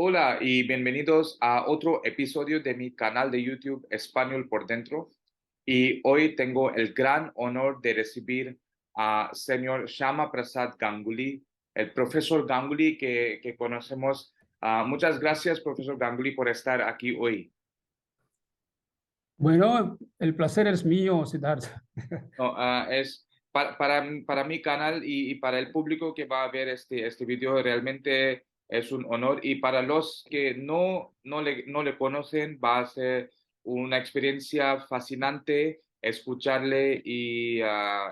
Hola y bienvenidos a otro episodio de mi canal de YouTube Español por Dentro. Y hoy tengo el gran honor de recibir a señor Shama Prasad Ganguly, el profesor Ganguly que conocemos. Muchas gracias, profesor Ganguly, por estar aquí hoy. Bueno, el placer es mío, Siddhartha. No, es para mi canal y para el público que va a ver este video, realmente es un honor. Y para los que no le conocen, va a ser una experiencia fascinante escucharle y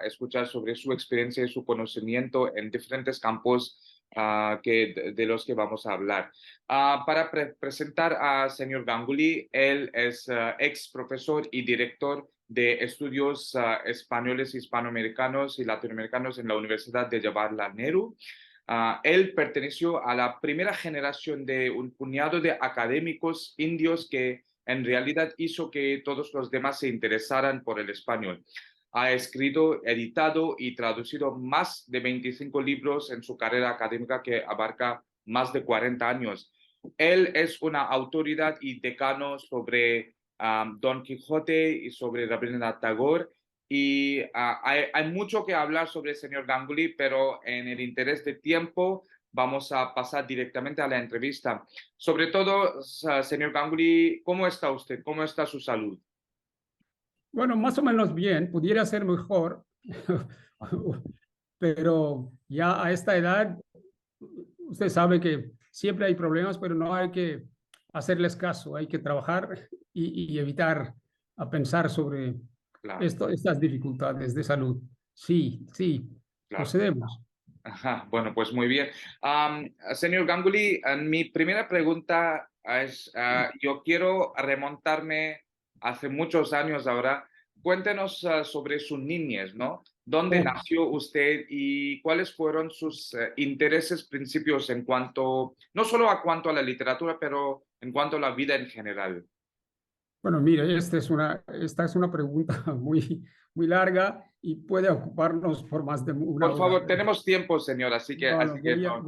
escuchar sobre su experiencia y su conocimiento en diferentes campos de los que vamos a hablar. Para presentar a señor Ganguly, él es ex profesor y director de estudios españoles, hispanoamericanos y latinoamericanos en la Universidad de Jawaharlal Nehru. Él perteneció a la primera generación de un puñado de académicos indios que en realidad hizo que todos los demás se interesaran por el español. Ha escrito, editado y traducido más de 25 libros en su carrera académica que abarca más de 40 años. Él es una autoridad y decano sobre Don Quijote y sobre Rabindranath Tagore. Y hay mucho que hablar sobre el señor Ganguly, pero en el interés de tiempo vamos a pasar directamente a la entrevista. Sobre todo, señor Ganguly, ¿cómo está usted? ¿Cómo está su salud? Bueno, más o menos bien, pudiera ser mejor, pero ya a esta edad, usted sabe que siempre hay problemas, pero no hay que hacerles caso, hay que trabajar y evitar a pensar sobre Claro, estas dificultades de salud. Sí, sí, claro. procedemos. Ajá, bueno, pues muy bien. Señor Ganguly, mi primera pregunta es, yo quiero remontarme hace muchos años ahora. Cuéntenos sobre su niñez, ¿no? ¿Dónde Oh, nació usted y cuáles fueron sus intereses, principios en cuanto, no solo a cuanto a la literatura, pero en cuanto a la vida en general? bueno, mire, esta es una pregunta muy larga y puede ocuparnos por más de una Por hora. favor, tenemos tiempo, señor, Bueno, así que no.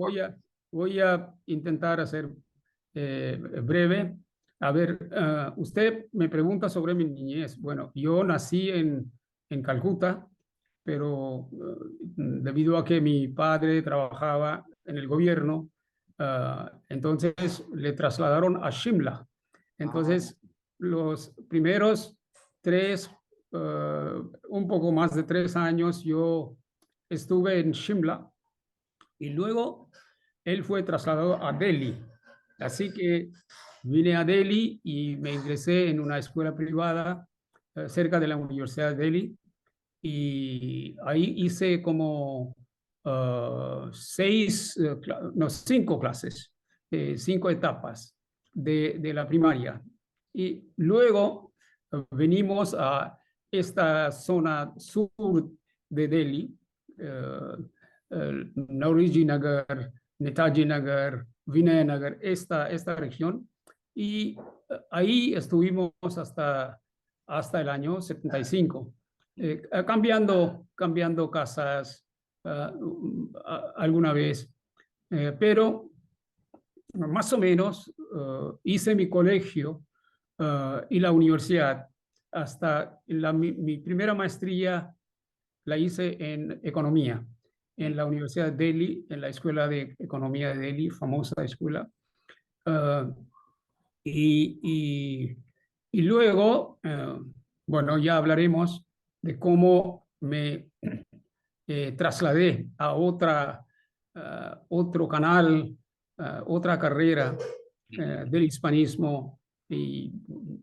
voy a intentar hacer breve. A ver, usted me pregunta sobre mi niñez. Bueno, yo nací en Calcuta, pero debido a que mi padre trabajaba en el gobierno, entonces le trasladaron a Shimla. Ah, Entonces, los primeros tres, un poco más de 3 años, yo estuve en Shimla y luego él fue trasladado a Delhi. Así que vine a Delhi y me ingresé en una escuela privada cerca de la Universidad de Delhi y ahí hice como 5 clases, 5 etapas de la primaria. Y luego venimos a esta zona sur de Delhi, eh, Nauroji Nagar, Netaji Nagar, Vinay Nagar, esta región. Y ahí estuvimos hasta el año 75, cambiando casas alguna vez, pero más o menos hice mi colegio y la universidad hasta mi primera maestría la hice en economía mm, en la Universidad de Delhi, en la Escuela de Economía de Delhi, famosa escuela. Uh, y, y, y, luego, bueno, ya hablaremos de cómo me trasladé a otro canal, otra carrera del hispanismo y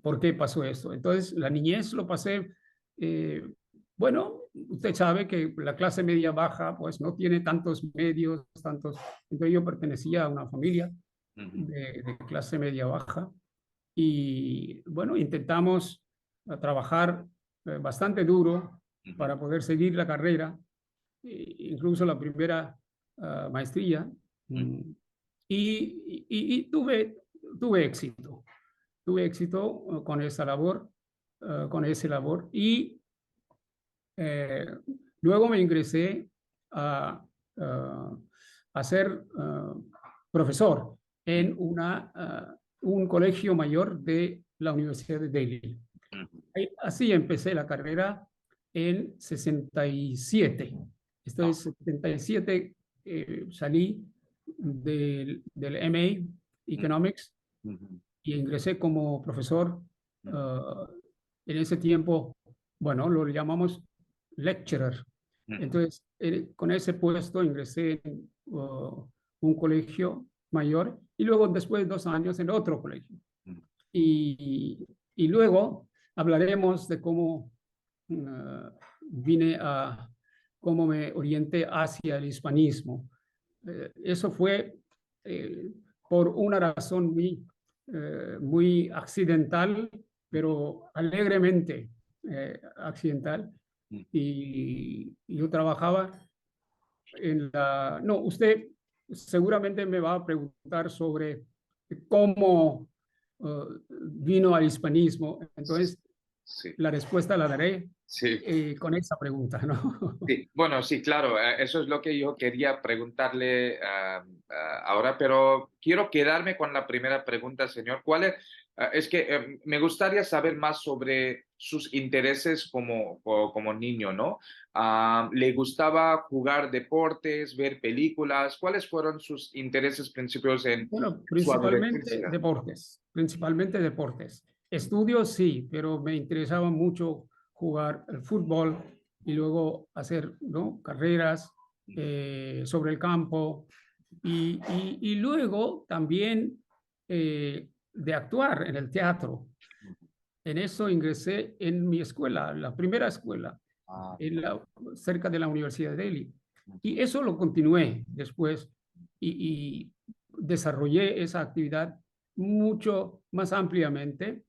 por qué pasó esto. Entonces, la niñez lo pasé, eh, bueno, usted sabe que la clase media baja pues no tiene tantos medios, entonces yo pertenecía a una familia ujú, de clase media baja y bueno, intentamos trabajar bastante duro ujú, para poder seguir la carrera, incluso la primera maestría, ujú, mm, y tuve éxito. Tuve éxito con esa labor y eh, luego me ingresé a, a ser profesor en un colegio mayor de la Universidad de Delhi. Así empecé la carrera en 67. Esto es 77, salí del MA Economics y ingresé como profesor. En ese tiempo, bueno, lo llamamos lecturer. Entonces, con ese puesto ingresé en un colegio mayor y luego después de 2 años en otro colegio. Y luego hablaremos de cómo cómo me orienté hacia el hispanismo. Eso fue por una razón muy accidental, pero alegremente accidental. Y yo trabajaba No, usted seguramente me va a preguntar sobre cómo vino al hispanismo. Entonces, Sí. la respuesta la daré Sí. con esa pregunta, ¿no? Sí, bueno, sí, claro, eso es lo que yo quería preguntarle ahora, pero quiero quedarme con la primera pregunta, señor. Es que me gustaría saber más sobre sus intereses como niño, ¿no? ¿Le gustaba jugar deportes, ver películas? ¿Cuáles fueron sus intereses principales en Bueno, su principalmente adolescencia? deportes, principalmente deportes. Estudios sí, pero me interesaba mucho jugar el fútbol y luego hacer, ¿no?, carreras sobre el campo y luego también de actuar en el teatro. En eso ingresé en mi escuela, la primera escuela, Ah, cerca de la Universidad de Delhi. Y eso lo continué después y desarrollé esa actividad mucho más ampliamente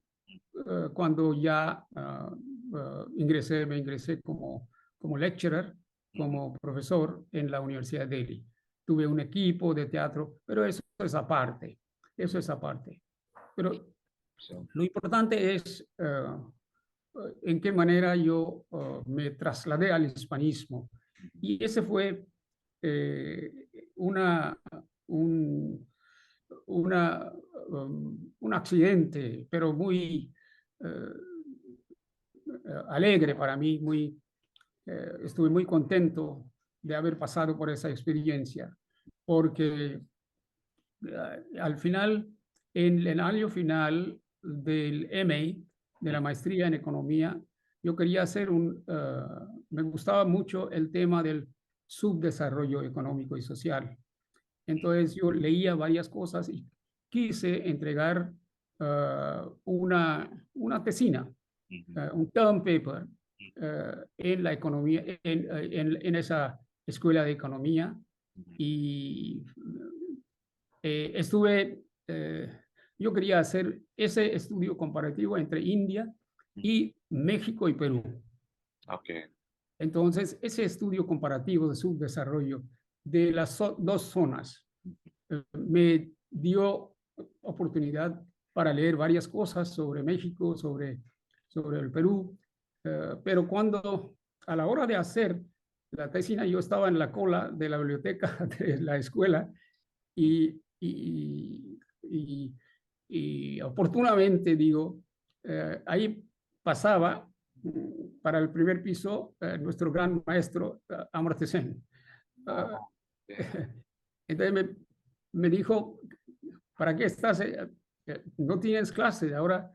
cuando ya me ingresé como lecturer, como profesor en la Universidad de Delhi. Tuve un equipo de teatro, pero eso es aparte. Pero sí. lo importante es en qué manera yo me trasladé al hispanismo. Y ese fue eh, una, un, un accidente, pero muy alegre para mí, estuve muy contento de haber pasado por esa experiencia, porque al final, en el año final del MA, de la maestría en economía, yo quería me gustaba mucho el tema del subdesarrollo económico y social. Entonces yo leía varias cosas y quise entregar una tesina, un term paper en la economía, en esa escuela de economía y yo quería hacer ese estudio comparativo entre India y México y Perú. Okay. Entonces, ese estudio comparativo de subdesarrollo de las dos zonas me dio oportunidad para leer varias cosas sobre México, sobre el Perú, pero cuando a la hora de hacer la tesina yo estaba en la cola de la biblioteca de la escuela y, y, y, y oportunamente, digo, ahí pasaba para el primer piso nuestro gran maestro Amartya Sen. Oh, okay. Entonces me dijo, ¿para qué estás? No tienes clase, ahora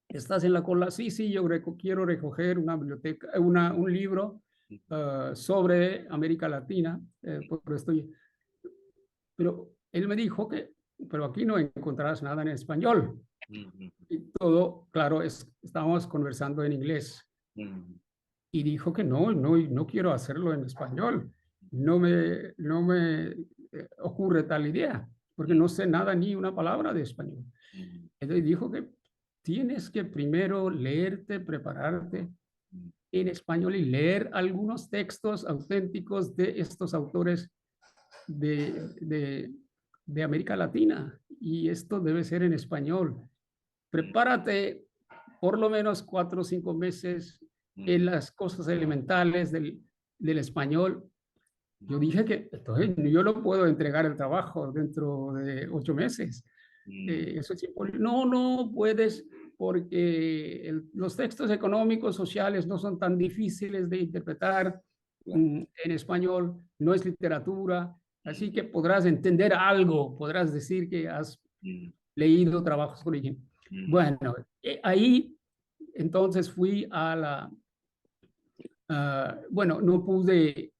estás en la cola. Sí, sí, yo quiero recoger una biblioteca, un libro sobre América Latina, porque pero él me dijo pero aquí no encontrarás nada en español. Y todo, claro, estábamos conversando en inglés. Y dijo que no quiero hacerlo en español. No me ocurre tal idea, porque no sé nada ni una palabra de español. Entonces dijo que tienes que primero leerte, prepararte en español y leer algunos textos auténticos de estos autores de, de, de América Latina. Y esto debe ser en español. Prepárate por lo menos 4 o 5 meses en las cosas elementales del español Yo dije que entonces yo no puedo entregar el trabajo dentro de 8 meses. Eso es imposible. No, no puedes porque los textos económicos sociales no son tan difíciles de interpretar en español, no es literatura, así que podrás entender algo, podrás decir que has leído trabajos de origen. Bueno, ahí entonces fui a la, bueno, no pude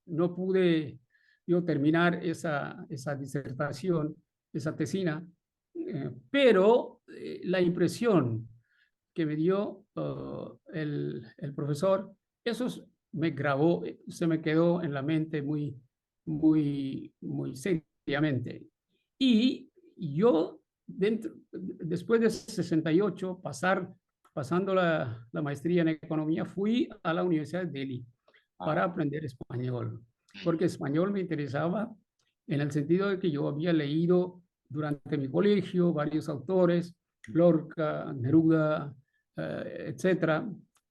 yo terminar esa disertación, esa tesina, pero la impresión que me dio el profesor, me grabó, se me quedó en la mente muy seriamente. Y yo, después de 68, pasando la maestría en economía, fui a la Universidad de Delhi para aprender español, porque español me interesaba en el sentido de que yo había leído durante mi colegio varios autores, Lorca, Neruda, etcétera,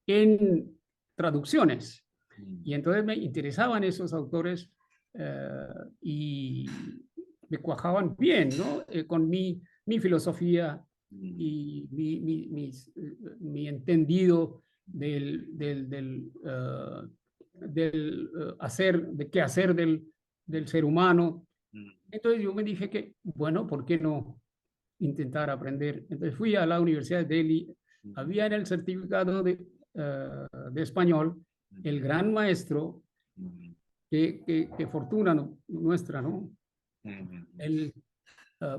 en traducciones. Y entonces me interesaban esos autores y me cuajaban bien, ¿no? Con mi filosofía y mi entendido de qué hacer del ser humano. Entonces yo me dije que, bueno, ¿por qué no intentar aprender? Entonces fui a la Universidad de Delhi, había en el certificado de español el gran maestro, que fortuna nuestra, ¿no? El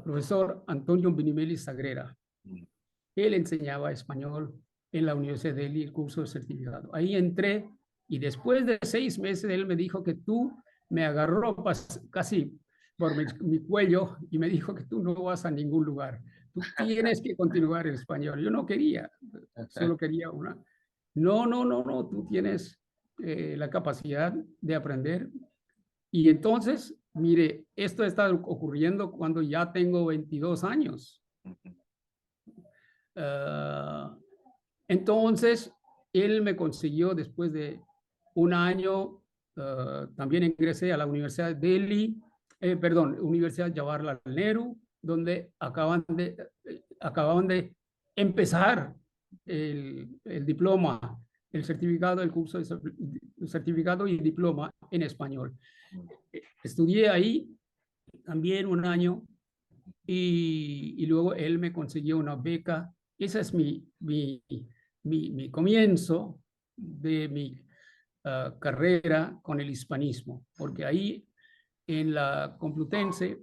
profesor Antonio Binimeli Sagrera. Él enseñaba español en la Universidad de Delhi, el curso de certificado. Ahí entré y después de 6 meses él me dijo que me agarró casi por mi cuello y me dijo que tú no vas a ningún lugar. Tú tienes que continuar en español. Yo no quería, solo quería una. No, no, no, no, tú tienes la capacidad de aprender. Y entonces, mire, esto está ocurriendo cuando ya tengo 22 años. Entonces, él me consiguió después de un año, también ingresé a la Universidad de Delhi, perdón, Universidad Jawaharlal Nehru, donde acababan de empezar el diploma, el certificado, el curso de certificado y diploma en español. Estudié ahí también un año y luego él me consiguió una beca. Ese es mi comienzo de mi carrera con el hispanismo, porque ahí en la Complutense,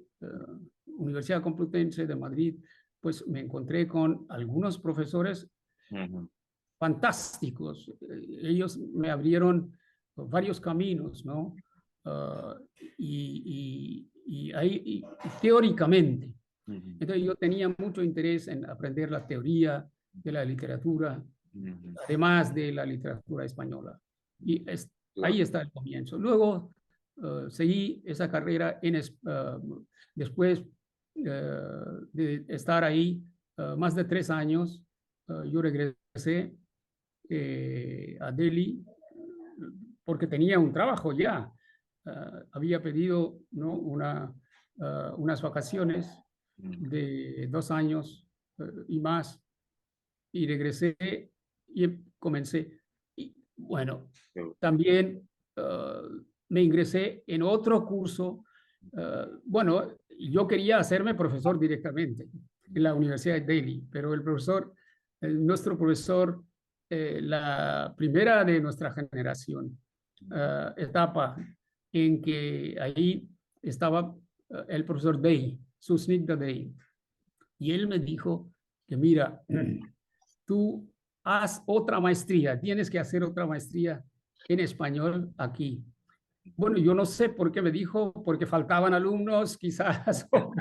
Universidad Complutense de Madrid, pues me encontré con algunos profesores fantásticos. Ellos me abrieron varios caminos, ¿no? Y teóricamente. Entonces yo tenía mucho interés en aprender la teoría de la literatura, además de la literatura española. Y ahí está el comienzo. Luego seguí esa carrera después de estar ahí más de 3 años. Yo regresé a Delhi porque tenía un trabajo ya. Había pedido, ¿no?, unas vacaciones de 2 años y más, y regresé y comencé. Y bueno, también me ingresé en otro curso. Bueno, yo quería hacerme profesor directamente en la Universidad de Delhi, pero nuestro profesor, la primera de nuestra generación, etapa en que ahí estaba el profesor Day, Susnigdha Day, y él me dijo que mira, tú haz otra maestría, tienes que hacer otra maestría en español aquí. Bueno, yo no sé por qué me dijo, porque faltaban alumnos, quizás, o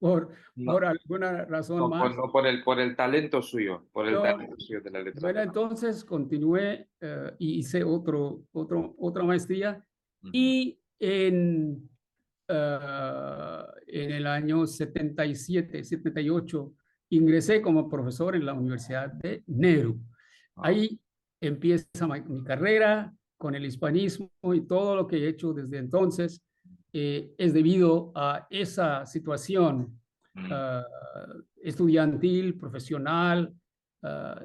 por alguna razón más. No, por el talento suyo, talento suyo de la Bueno, literatura. entonces continué y hice otra maestría, y en el año 77, 78, ingresé como profesor en la Universidad de Nehru. Ahí empieza mi carrera con el hispanismo y todo lo que he hecho desde entonces. es debido a esa situación ah, estudiantil, profesional, ah,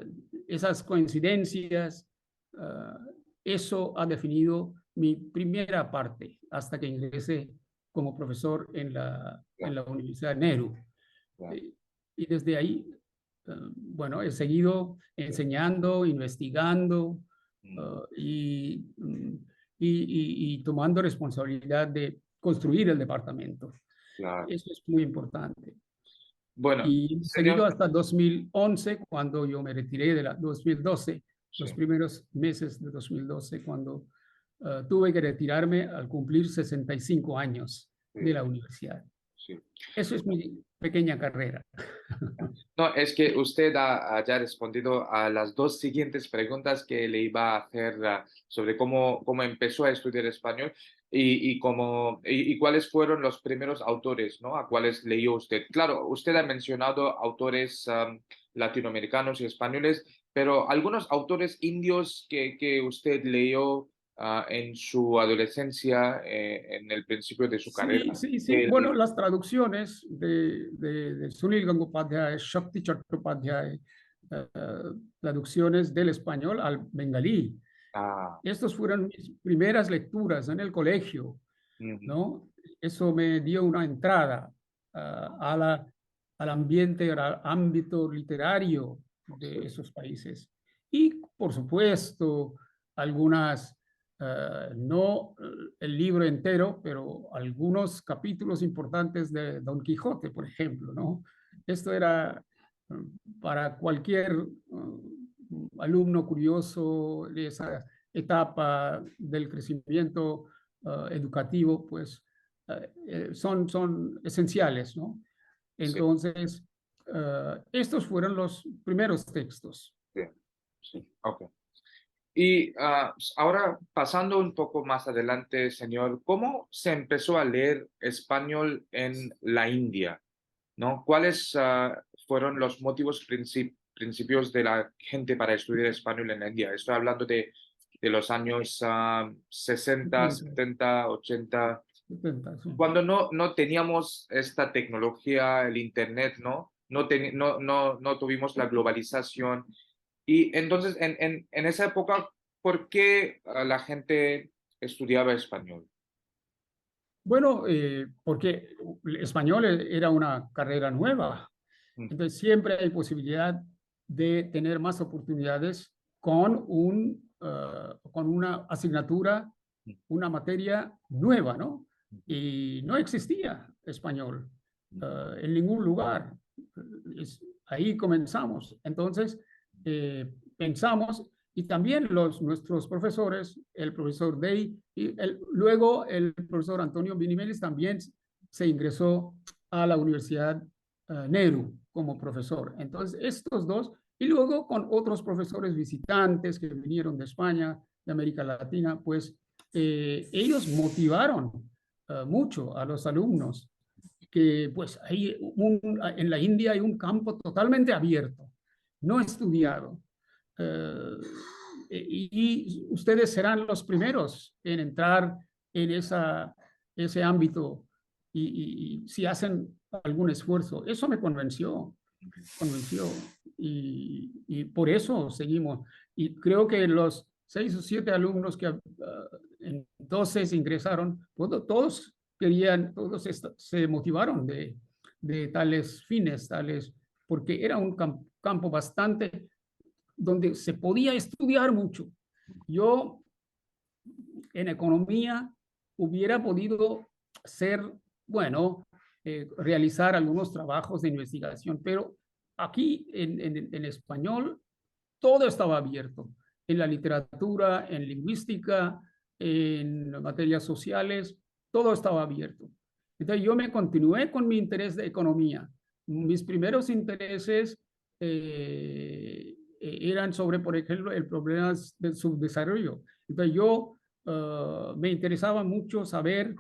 esas coincidencias. ah, Eso ha definido mi primera parte hasta que ingresé como profesor en Claro, la Universidad de Nehru. claro. Eh, Y desde ahí, bueno, he seguido enseñando, investigando Mm, ah, y tomando responsabilidad de construir el departamento. claro. Eso es muy importante. Bueno, Y he seguido señor, hasta 2011, cuando yo me retiré de la 2012, los sí, primeros meses de 2012, cuando tuve que retirarme al cumplir 65 años de sí, la universidad. sí. Eso es mi pequeña carrera. No, es que usted ha ya respondido a las dos siguientes preguntas que le iba a hacer sobre cómo empezó a estudiar español y cuáles fueron los primeros autores, ¿no? A cuáles leyó usted. Claro, usted ha mencionado autores latinoamericanos y españoles, pero algunos autores indios que usted leyó en su adolescencia, en el principio de su Sí, carrera. sí, sí. Bueno, las traducciones de Sunil Gangotpadhyay, Shakti Chattopadhyay, eh, traducciones del español al bengalí. Ah, Estas fueron mis primeras lecturas en el colegio, ujú, ¿no? Eso me dio una entrada al ambiente, al ámbito literario sí, de esos países. Y, por supuesto, algunas, no el libro entero, pero algunos capítulos importantes de Don Quijote, por ejemplo, ¿no? Esto era eh, para cualquier alumno curioso de esa etapa del crecimiento educativo, pues son esenciales, ¿no? sí. Entonces, estos fueron los primeros textos. Bien, sí, ok. Y ahora, pasando un poco más adelante, señor, ¿cómo se empezó a leer español en la India? ¿No? ¿Cuáles fueron los motivos principios de la gente para estudiar español en la India? Estoy hablando de los años 60, 70, 70, 80, 70, sí. cuando no teníamos esta tecnología, el Internet, ¿no? No tuvimos la globalización. Y entonces, en esa época, ¿por qué la gente estudiaba español? Bueno, porque el español era una carrera nueva, Mm, entonces siempre hay posibilidad de tener más oportunidades con una asignatura, mm, una materia nueva, ¿no? mm, Y no existía español mm, en ningún lugar. Ahí comenzamos. Entonces, pensamos, y también nuestros profesores, el profesor Day, y luego el profesor Antonio Binimelis también se ingresó a la Universidad Nehru como profesor. Entonces, estos dos, y luego con otros profesores visitantes que vinieron de España, de América Latina, pues ellos motivaron mucho a los alumnos que pues en la India hay un campo totalmente abierto, no estudiado. Eh, y ustedes serán los primeros en entrar en ese ámbito y si hacen algún esfuerzo. Eso me convenció y por eso seguimos. Y creo que los 6 o 7 alumnos que entonces ingresaron, todos querían, se motivaron de tales fines, porque era un campo bastante donde se podía estudiar mucho. Yo en economía hubiera podido ser, bueno, realizar algunos trabajos de investigación, pero aquí en español todo estaba abierto, en la literatura, en lingüística, en materias sociales, todo estaba abierto. Entonces yo me continué con mi interés de economía. Mis primeros intereses eran sobre, por ejemplo, el problema del subdesarrollo. Entonces yo me interesaba mucho saber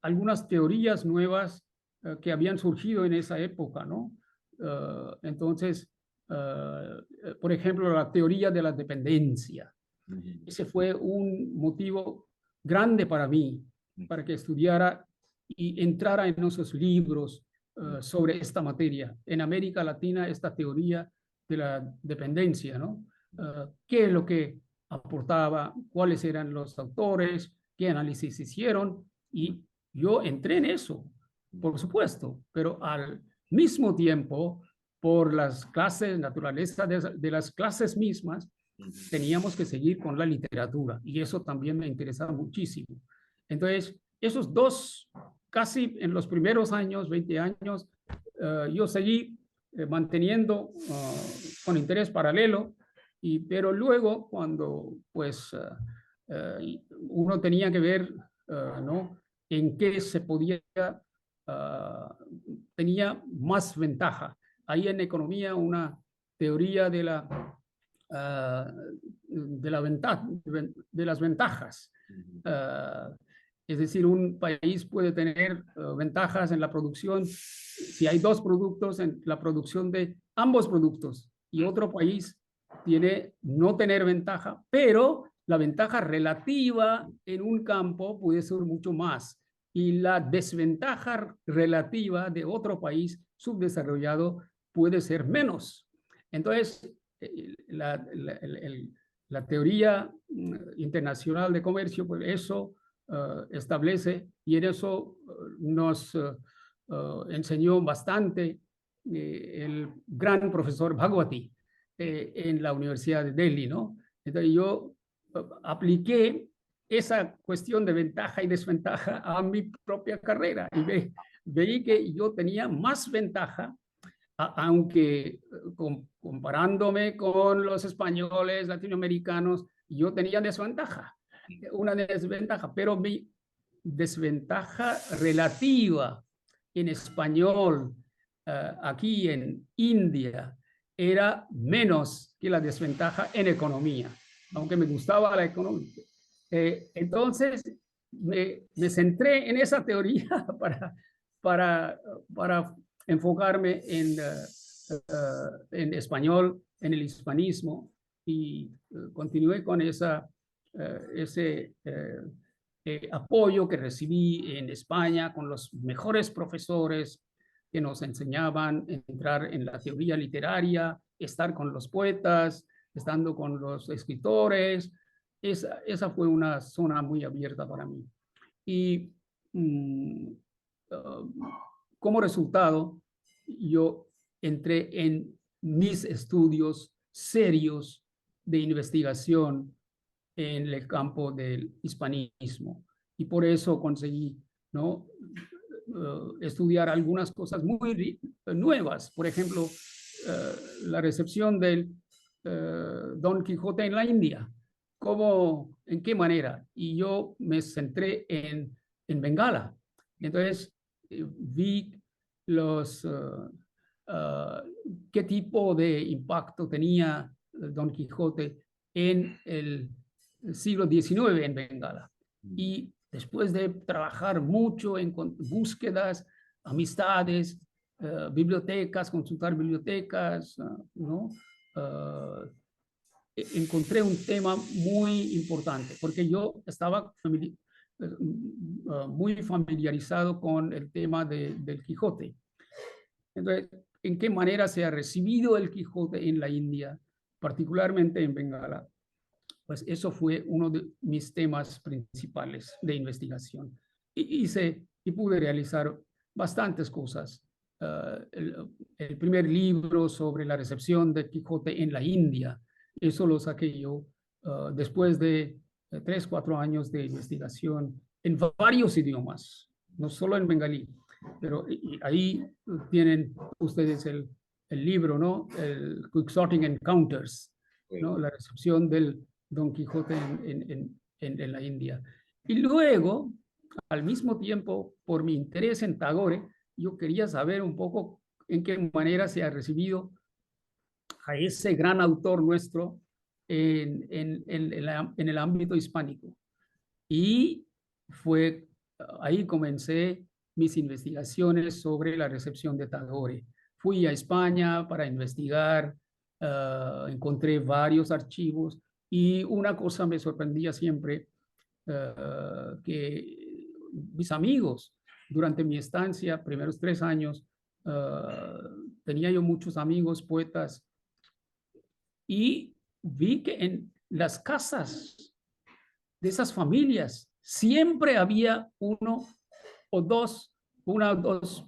algunas teorías nuevas que habían surgido en esa época, ¿no? Entonces, por ejemplo, la teoría de la dependencia. mm, Ese fue un motivo grande para mí para que estudiara y entrara en esos libros sobre esta materia. En América Latina, esta teoría de la dependencia, ¿no? ¿Qué es lo que aportaba? ¿Cuáles eran los autores? ¿Qué análisis hicieron? Y yo entré en eso, por supuesto, pero al mismo tiempo, por las clases, naturaleza de las clases mismas, teníamos que seguir con la literatura y eso también me interesaba muchísimo. Entonces, esos dos, casi en los primeros años, 20 años, yo seguí manteniendo con interés paralelo, pero luego cuando pues uno tenía que ver, ¿no? En qué se podía, tenía más ventaja. Hay en economía una teoría de las ventajas. Es decir, un país puede tener ventajas en la producción si hay dos productos en la producción de ambos productos y otro país tiene no tener ventaja, pero la ventaja relativa en un campo puede ser mucho más y la desventaja relativa de otro país subdesarrollado puede ser menos. Entonces, la teoría internacional de comercio, pues eso establece y en eso nos enseñó bastante el gran profesor Bhagwati en la Universidad de Delhi, ¿no? Entonces yo apliqué esa cuestión de ventaja y desventaja a mi propia carrera y veí que yo tenía más ventaja aunque comparándome con los españoles, latinoamericanos, yo tenía desventaja, una desventaja, pero mi desventaja relativa en español aquí en India era menos que la desventaja en economía, aunque me gustaba la economía. Entonces, me centré en esa teoría para enfocarme en español, en el hispanismo, y continué con ese apoyo que recibí en España con los mejores profesores que nos enseñaban a entrar en la teoría literaria, estar con los poetas, estando con los escritores. Esa fue una zona muy abierta para mí. Y como resultado, yo entré en mis estudios serios de investigación en el campo del hispanismo. Y por eso conseguí, ¿no? Estudiar algunas cosas muy nuevas. Por ejemplo, la recepción del Don Quijote en la India. ¿Cómo, en qué manera? Y yo me centré en Bengala. Entonces, vi los, qué tipo de impacto tenía Don Quijote en el siglo XIX en Bengala. Y después de trabajar mucho en búsquedas, amistades, bibliotecas, consultar bibliotecas, ¿no? Encontré un tema muy importante, porque yo estaba muy familiarizado con el tema del Quijote. Entonces, ¿en qué manera se ha recibido el Quijote en la India, particularmente en Bengala? Pues eso fue uno de mis temas principales de investigación. Y pude realizar bastantes cosas. El primer libro sobre la recepción de Quijote en la India, eso lo saqué yo después de 3, 4 años de investigación en varios idiomas, no solo en bengalí, pero ahí tienen ustedes el libro, ¿no? El Quixotic Encounters, ¿no? La recepción del Don Quijote en la India. Y luego, al mismo tiempo, por mi interés en Tagore, yo quería saber un poco en qué manera se ha recibido a ese gran autor nuestro en el ámbito hispánico. Y fue ahí comencé mis investigaciones sobre la recepción de Tagore. Fui a España para investigar, encontré varios archivos y una cosa me sorprendía siempre, que mis amigos. Durante mi estancia, primeros 3 años, tenía yo muchos amigos poetas y vi que en las casas de esas familias siempre había uno o dos, una o dos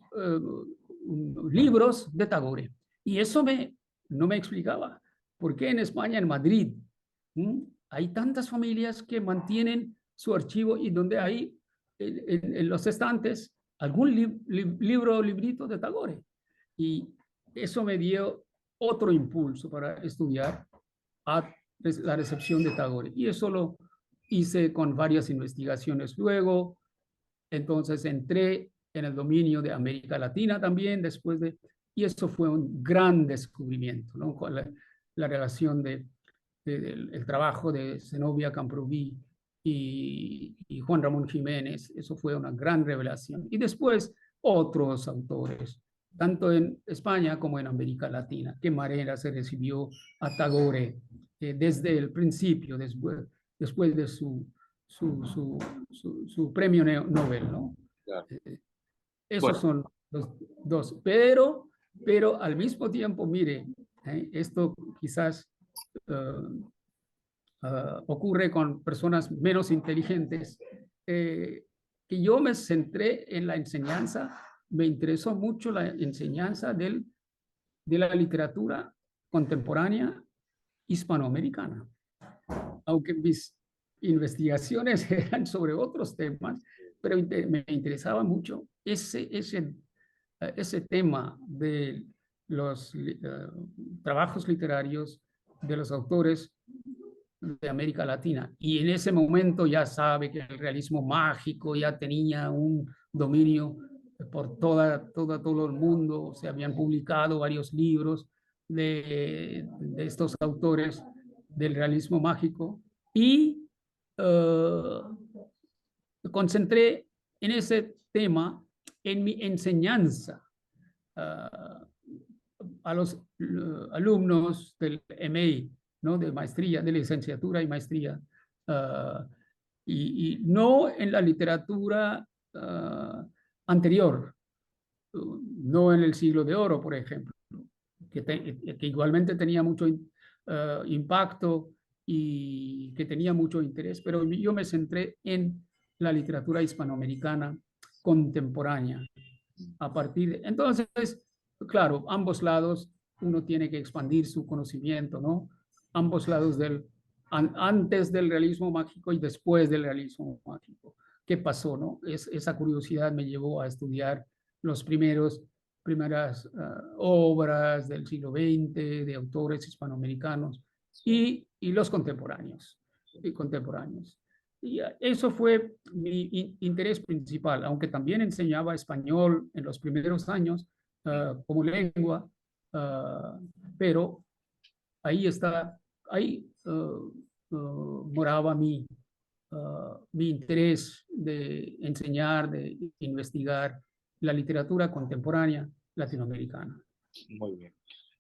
libros de Tagore. Y eso no me explicaba por qué en España, en Madrid, hay tantas familias que mantienen su archivo y donde hay en los estantes algún libro o librito de Tagore. Y eso me dio otro impulso para estudiar a la recepción de Tagore. Y eso lo hice con varias investigaciones. Luego, entonces entré en el dominio de América Latina también, y eso fue un gran descubrimiento, ¿no? Con la relación el trabajo de Zenobia Camprubí y Juan Ramón Jiménez, eso fue una gran revelación. Y después otros autores, tanto en España como en América Latina, qué manera se recibió a Tagore desde el principio, después de su premio Nobel, ¿no? Claro. Esos Bueno, son los dos, pero al mismo tiempo, mire, esto quizás ocurre con personas menos inteligentes, que yo me centré en la enseñanza, me interesó mucho la enseñanza de la literatura contemporánea hispanoamericana, aunque mis investigaciones eran sobre otros temas, pero me interesaba mucho ese tema de los trabajos literarios de los autores de América Latina. Y en ese momento ya sabe que el realismo mágico ya tenía un dominio por todo el mundo. Se habían publicado varios libros de estos autores del realismo mágico y concentré en ese tema en mi enseñanza a los alumnos del MA, ¿no? De maestría, de licenciatura y maestría, y no en la literatura anterior, no en el siglo de oro, por ejemplo, que igualmente tenía mucho impacto y que tenía mucho interés, pero yo me centré en la literatura hispanoamericana contemporánea. Entonces, claro, ambos lados uno tiene que expandir su conocimiento, ¿no? Ambos lados antes del realismo mágico y después del realismo mágico. ¿Qué pasó, no? Esa curiosidad me llevó a estudiar los primeras obras del siglo XX de autores hispanoamericanos y los contemporáneos. Y eso fue mi interés principal, aunque también enseñaba español en los primeros años como lengua, pero moraba mi interés de enseñar, de investigar la literatura contemporánea latinoamericana. muy bien.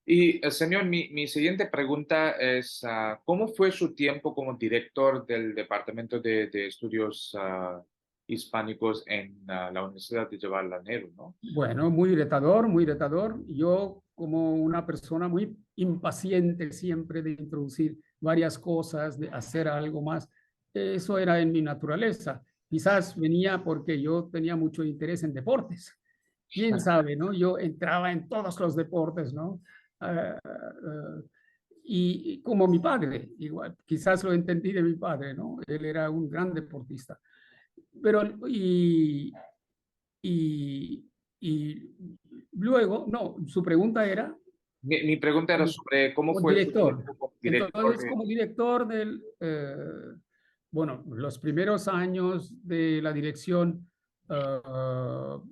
Y, señor, mi siguiente pregunta es, ¿cómo fue su tiempo como director del Departamento de Estudios Hispánicos en la Universidad de Jawaharlal ¿no? Bueno, muy retador, muy retador. Yo, como una persona muy impaciente siempre de introducir varias cosas, de hacer algo más, eso era en mi naturaleza. Quizás venía porque yo tenía mucho interés en deportes. Quién sabe, ¿no? Yo entraba en todos los deportes, ¿no? Y como mi padre, igual, quizás lo entendí de mi padre, ¿no? Él era un gran deportista. Pero, y, y luego, no, su pregunta era Mi pregunta era como, sobre cómo como fue su director. tiempo como director Entonces, de... como director bueno, los primeros años de la dirección la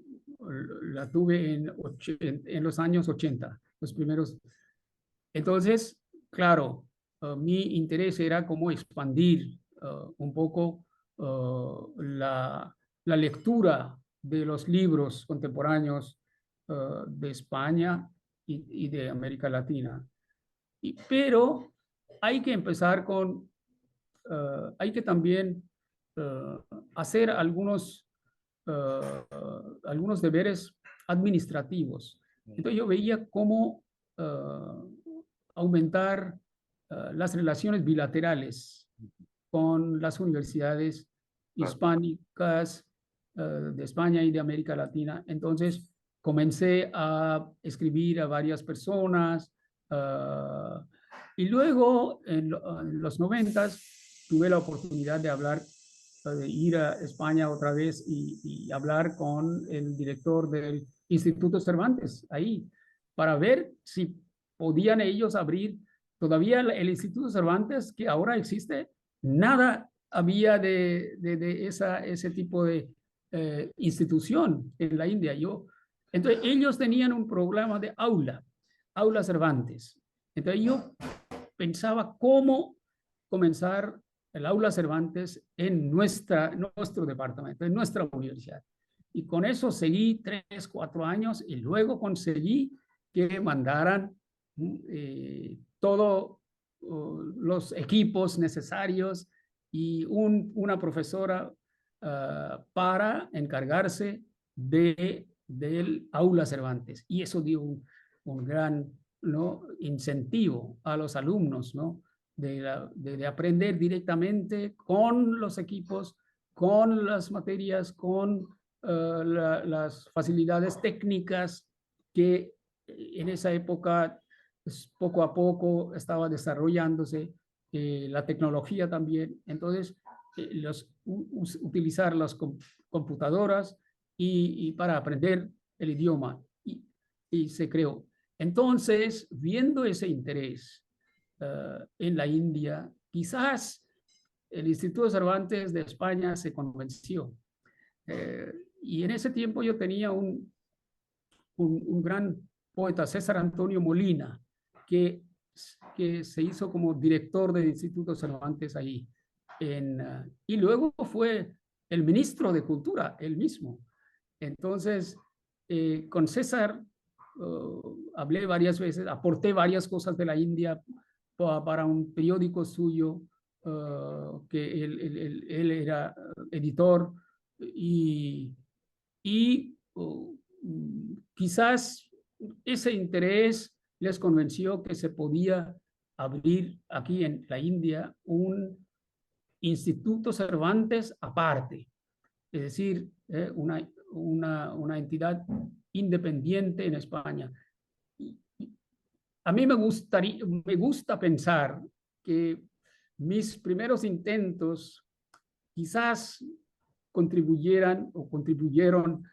tuve en los años 80, los primeros. Entonces, claro, mi interés era cómo expandir un poco la lectura de los libros contemporáneos de España y de América Latina. Pero hay que empezar hay que también hacer algunos algunos deberes administrativos. Entonces yo veía cómo aumentar las relaciones bilaterales con las universidades Claro. hispánicas de España y de América Latina. Entonces comencé a escribir a varias personas y luego en los 90 tuve la oportunidad de hablar, de ir a España otra vez y hablar con el director del Instituto Cervantes ahí para ver si podían ellos abrir todavía el Instituto Cervantes que ahora existe. Nada había de ese tipo de institución en la India. Entonces, ellos tenían un programa de aula Cervantes. Entonces, yo pensaba cómo comenzar el aula Cervantes en nuestro departamento, en nuestra universidad. Y con eso seguí 3, 4 años y luego conseguí que mandaran todos los equipos necesarios y una profesora para encargarse del aula Cervantes. Y eso dio un gran, ¿no?, incentivo a los alumnos, ¿no?, de aprender directamente con los equipos, con las materias, con las facilidades técnicas que en esa época pues, poco a poco estaba desarrollándose, la tecnología también. Entonces, utilizar las computadoras y para aprender el idioma. Y se creó. Entonces, viendo ese interés en la India, quizás el Instituto Cervantes de España se convenció. Y en ese tiempo yo tenía un gran poeta, César Antonio Molina, que, que se hizo como director del Instituto Cervantes ahí. Y luego fue el ministro de Cultura, él mismo. Entonces, con César hablé varias veces, aporté varias cosas de la India para un periódico suyo, que él era editor, y quizás ese interés les convenció que se podía abrir aquí en la India un Instituto Cervantes aparte, es decir, una entidad independiente en España. A mí me gusta pensar que mis primeros intentos quizás contribuyeron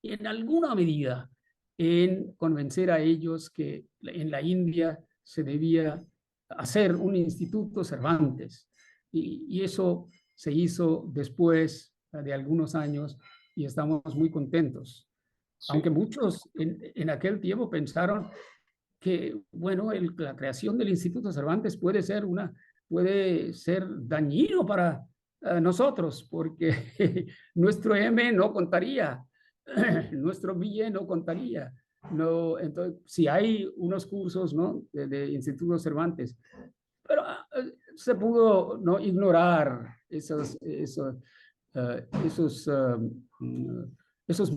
en alguna medida en convencer a ellos que en la India se debía hacer un instituto Cervantes. Y eso se hizo después de algunos años y estamos muy contentos. Sí. Aunque muchos en aquel tiempo pensaron que, bueno, la creación del Instituto Cervantes puede ser dañino para nosotros, porque nuestro M no contaría, nuestro BIE no contaría. No, entonces, si hay unos cursos, ¿no?, de Instituto Cervantes, pero se pudo, ¿no?, ignorar esos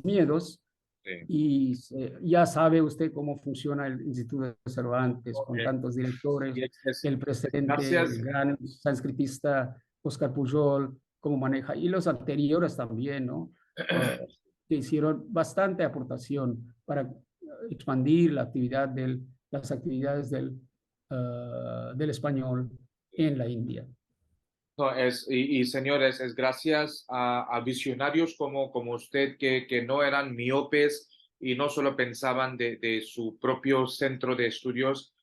miedos. Sí. Y ya sabe usted cómo funciona el Instituto Cervantes, con Okay. tantos directores, el presidente, Gracias. el gran sanskritista Oscar Pujol, cómo maneja, y los anteriores también, ¿no? Que hicieron bastante aportación para expandir las actividades del español en la India. No, señores, es gracias a visionarios como usted que no eran miopes y no solo pensaban de su propio centro de estudios,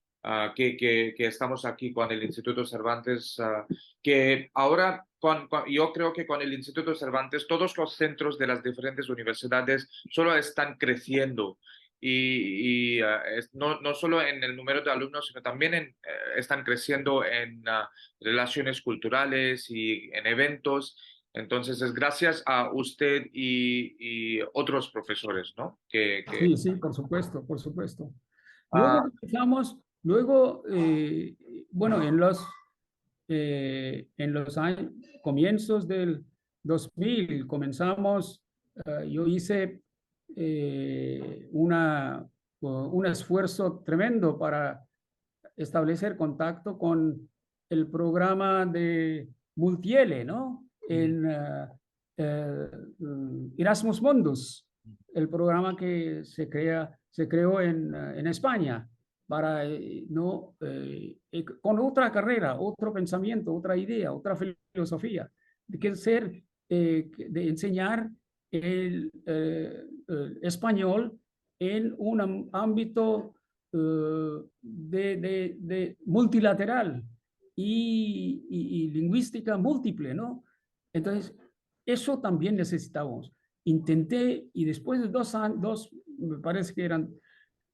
que estamos aquí con el Instituto Cervantes, que ahora yo creo que con el Instituto Cervantes todos los centros de las diferentes universidades solo están creciendo. No solo en el número de alumnos, sino también están creciendo en relaciones culturales y en eventos. Entonces es gracias a usted y otros profesores, ¿no? Sí, sí, por supuesto, por supuesto. Ah, Luego, bueno, en los comienzos del 2000 comenzamos yo hice un esfuerzo tremendo para establecer contacto con el programa de Multiele, ¿no? En Erasmus Mundus, el programa que se creó en España para, ¿no? Con otra carrera, otro pensamiento, otra idea, otra filosofía, de que ser, de enseñar el español en un ámbito de multilateral y lingüística múltiple, ¿no? Entonces, eso también necesitamos. Intenté y después de me parece que eran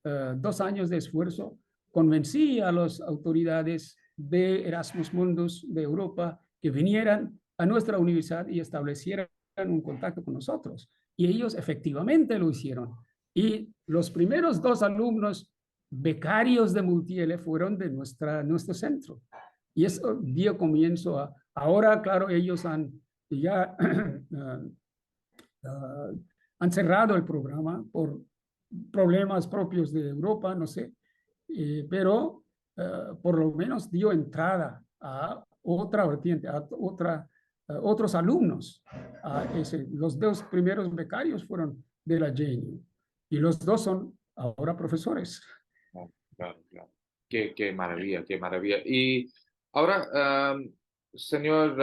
2 años de esfuerzo, convencí a las autoridades de Erasmus Mundus de Europa que vinieran a nuestra universidad y establecieran un contacto con nosotros. Y ellos efectivamente lo hicieron. Y los primeros 2 alumnos becarios de Multiele fueron de nuestro centro. Y eso dio comienzo ahora, claro, ellos ya han cerrado el programa por problemas propios de Europa, no sé, pero por lo menos dio entrada a otra vertiente, otros alumnos. Los 2 primeros becarios fueron de la JNU y los 2 son ahora profesores. Oh, claro, claro. Qué maravilla, qué maravilla. Y ahora, señor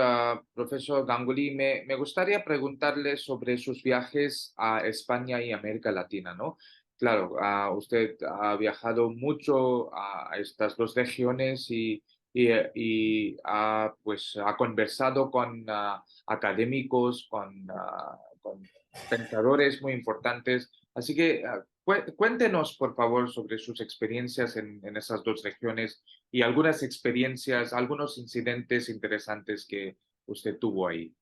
profesor Ganguly, me gustaría preguntarle sobre sus viajes a España y América Latina, ¿no? Claro, usted ha viajado mucho a estas dos regiones y pues, ha conversado con académicos, con pensadores muy importantes. Así que cuéntenos, por favor, sobre sus experiencias en esas dos regiones y algunas experiencias, algunos incidentes interesantes que usted tuvo ahí.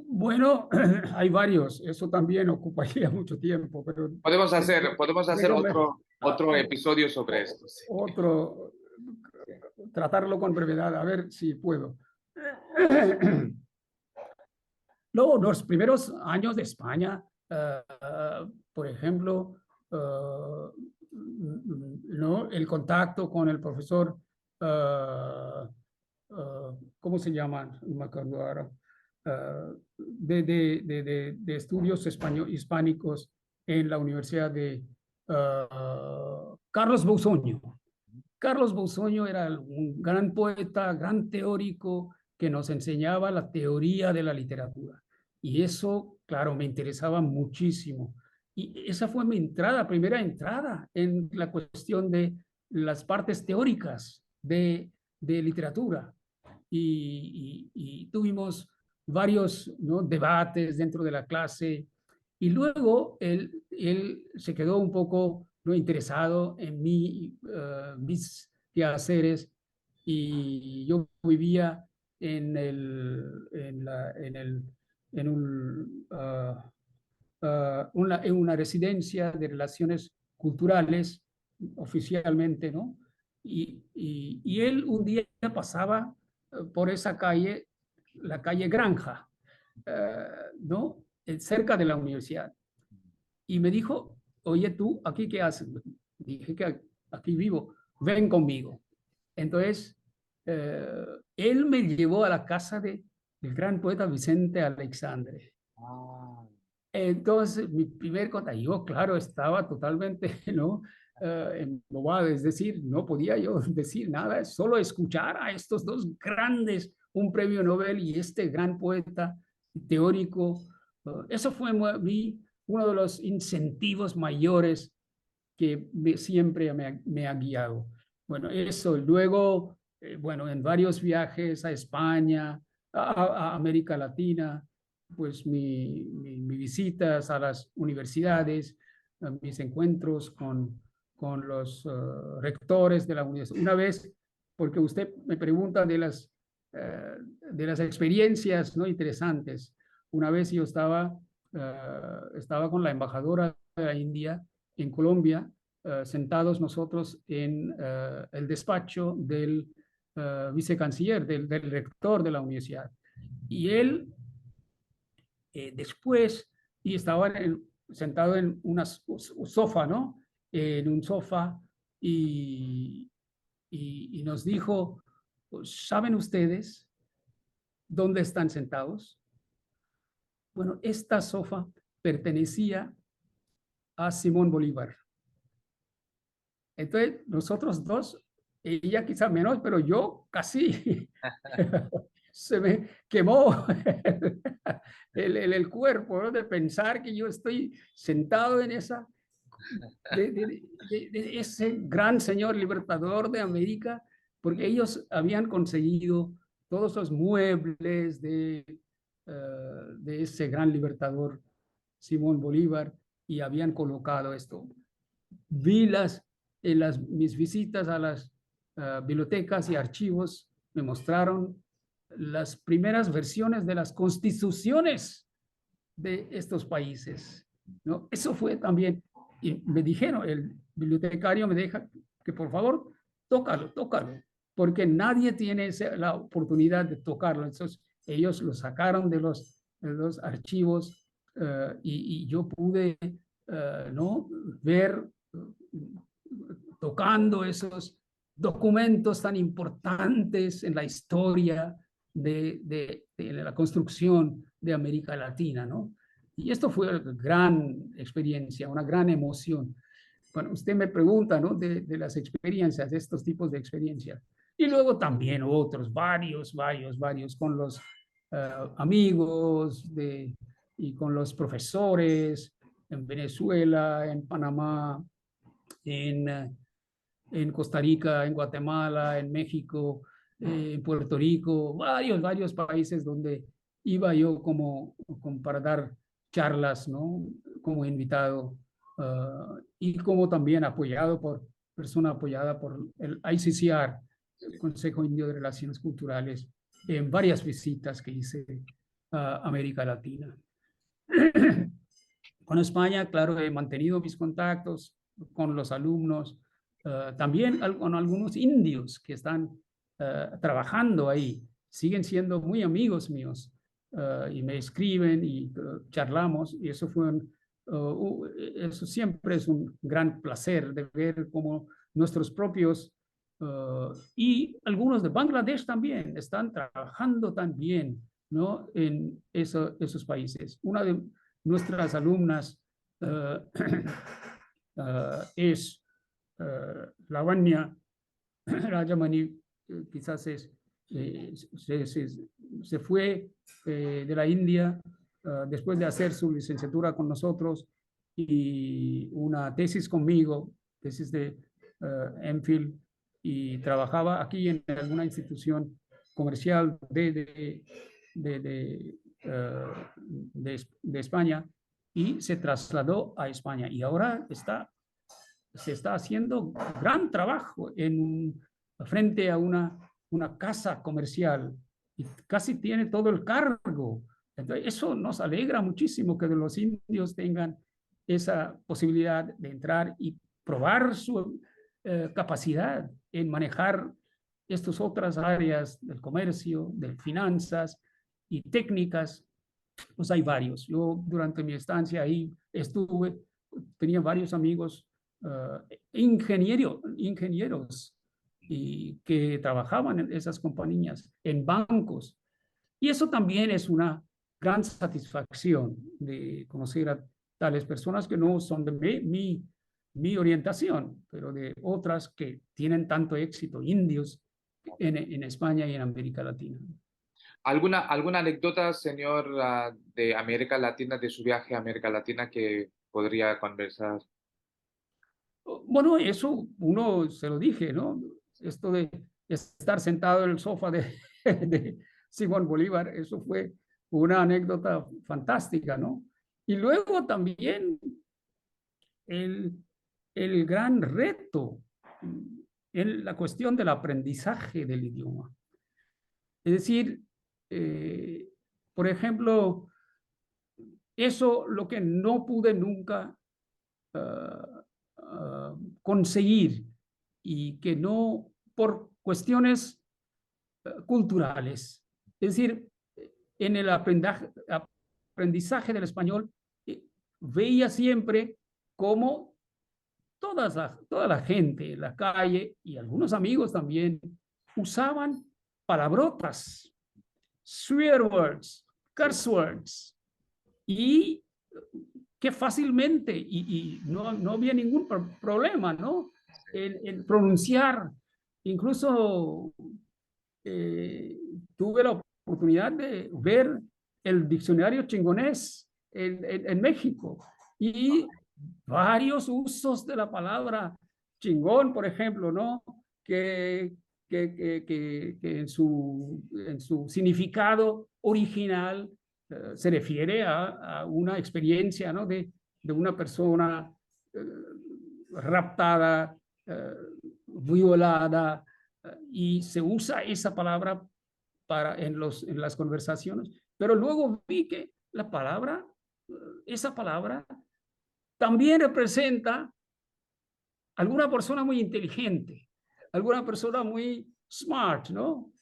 Bueno, hay varios, eso también ocuparía mucho tiempo, pero Podemos hacer déjenme otro episodio sobre esto. Sí. otro, tratarlo con brevedad, a ver si puedo. Luego, los primeros años de España, por ejemplo, ¿no? El contacto con el profesor, ¿cómo se llama? No me acuerdo ahora, de estudios hispánicos en la Universidad de Carlos Bousoño. Carlos Bousoño era un gran poeta, gran teórico que nos enseñaba la teoría de la literatura. Y eso, claro, me interesaba muchísimo. Y esa fue mi primera entrada en la cuestión de las partes teóricas de literatura. Y tuvimos varios, ¿no? debates dentro de la clase. Y luego él se quedó un poco, ¿no? interesado en mis quehaceres y yo vivía en una residencia de relaciones culturales oficialmente, ¿no? Y él un día pasaba por esa calle, la calle Granja, ¿no? Cerca de la universidad. Y me dijo, oye, tú, ¿aquí qué haces? Dije que aquí vivo, ven conmigo. Entonces, él me llevó a la casa del gran poeta Vicente Alexandre. Ah, Entonces, mi primer contacto, yo, claro, estaba totalmente, ¿no? Embobado, es decir, no podía yo decir nada, solo escuchar a estos dos grandes, un premio Nobel y este gran poeta teórico. Eso fue uno de los incentivos mayores que siempre me ha guiado. Bueno, eso, luego, bueno, en varios viajes a España, a América Latina, pues mis visitas a las universidades, mis encuentros con los rectores de la universidad. Una vez, porque usted me pregunta de las experiencias, ¿no? interesantes. Una vez yo estaba con la embajadora de la India en Colombia, sentados nosotros en el despacho del vicecanciller, del rector de la universidad. Y él después, y estaba sentado en un sofá, ¿no? En un sofá, y nos dijo, ¿saben ustedes dónde están sentados? Bueno, esta sofá pertenecía a Simón Bolívar. Entonces, nosotros dos, ella quizá menos, pero yo casi se me quemó el cuerpo, ¿no? De pensar que yo estoy sentado en esa, de ese gran señor libertador de América, porque ellos habían conseguido todos los muebles de ese gran libertador Simón Bolívar y habían colocado esto. Vi mis visitas a las bibliotecas y archivos, me mostraron las primeras versiones de las constituciones de estos países, ¿no? Eso fue también, y me dijeron, el bibliotecario me deja que por favor, tócalo, porque nadie tiene la oportunidad de tocarlo. Entonces, ellos lo sacaron de los archivos y yo pude ¿no? ver, tocando esos documentos tan importantes en la historia de la construcción de América Latina, ¿no? Y esto fue una gran experiencia, una gran emoción. Bueno, usted me pregunta, ¿no? De las experiencias, de estos tipos de experiencias. Y luego también otros, varios, con los amigos y con los profesores en Venezuela, en Panamá, en, en Costa Rica, en Guatemala, en México, en Puerto Rico, varios países donde iba yo como para dar charlas, ¿no? Como invitado y como también persona apoyada por el ICCR, el Consejo Indio de Relaciones Culturales, en varias visitas que hice a América Latina. Con España, claro, he mantenido mis contactos con los alumnos, también con algunos indios que están trabajando ahí, siguen siendo muy amigos míos y me escriben y charlamos y eso siempre es un gran placer de ver cómo nuestros propios y algunos de Bangladesh también están trabajando también, ¿no? En esos países. Una de nuestras alumnas es Lavanya Rajamani, quizás se fue de la India después de hacer su licenciatura con nosotros y una tesis conmigo, tesis de MPhil, y trabajaba aquí en alguna institución comercial de España y se trasladó a España y ahora se está haciendo gran trabajo frente a una casa comercial y casi tiene todo el cargo. Entonces, eso nos alegra muchísimo que los indios tengan esa posibilidad de entrar y probar su capacidad en manejar estas otras áreas del comercio, de finanzas y técnicas. Pues hay varios. Yo durante mi estancia ahí tenía varios amigos ingenieros y que trabajaban en esas compañías, en bancos. Y eso también es una gran satisfacción de conocer a tales personas que no son de mi orientación, pero de otras que tienen tanto éxito, indios en España y en América Latina. ¿Alguna anécdota, señor, de América Latina, de su viaje a América Latina que podría conversar? Bueno, eso uno se lo dije, ¿no? Esto de estar sentado en el sofá de Simón Bolívar, eso fue una anécdota fantástica, ¿no? Y luego también el, el gran reto en la cuestión del aprendizaje del idioma. Es decir, por ejemplo, eso lo que no pude nunca conseguir y que no por cuestiones culturales. Es decir, en el aprendizaje del español, veía siempre cómo toda la gente en la calle y algunos amigos también usaban palabrotas, swear words, curse words, y que fácilmente, y no había ningún problema, ¿no? En pronunciar. Incluso tuve la oportunidad de ver el diccionario chingonés en México y varios usos de la palabra chingón, por ejemplo, ¿no? Que en su significado original se refiere a una experiencia, ¿no? De una persona raptada, violada, y se usa esa palabra en las conversaciones, pero luego vi que esa palabra también representa alguna persona muy inteligente, alguna persona muy smart, ¿no?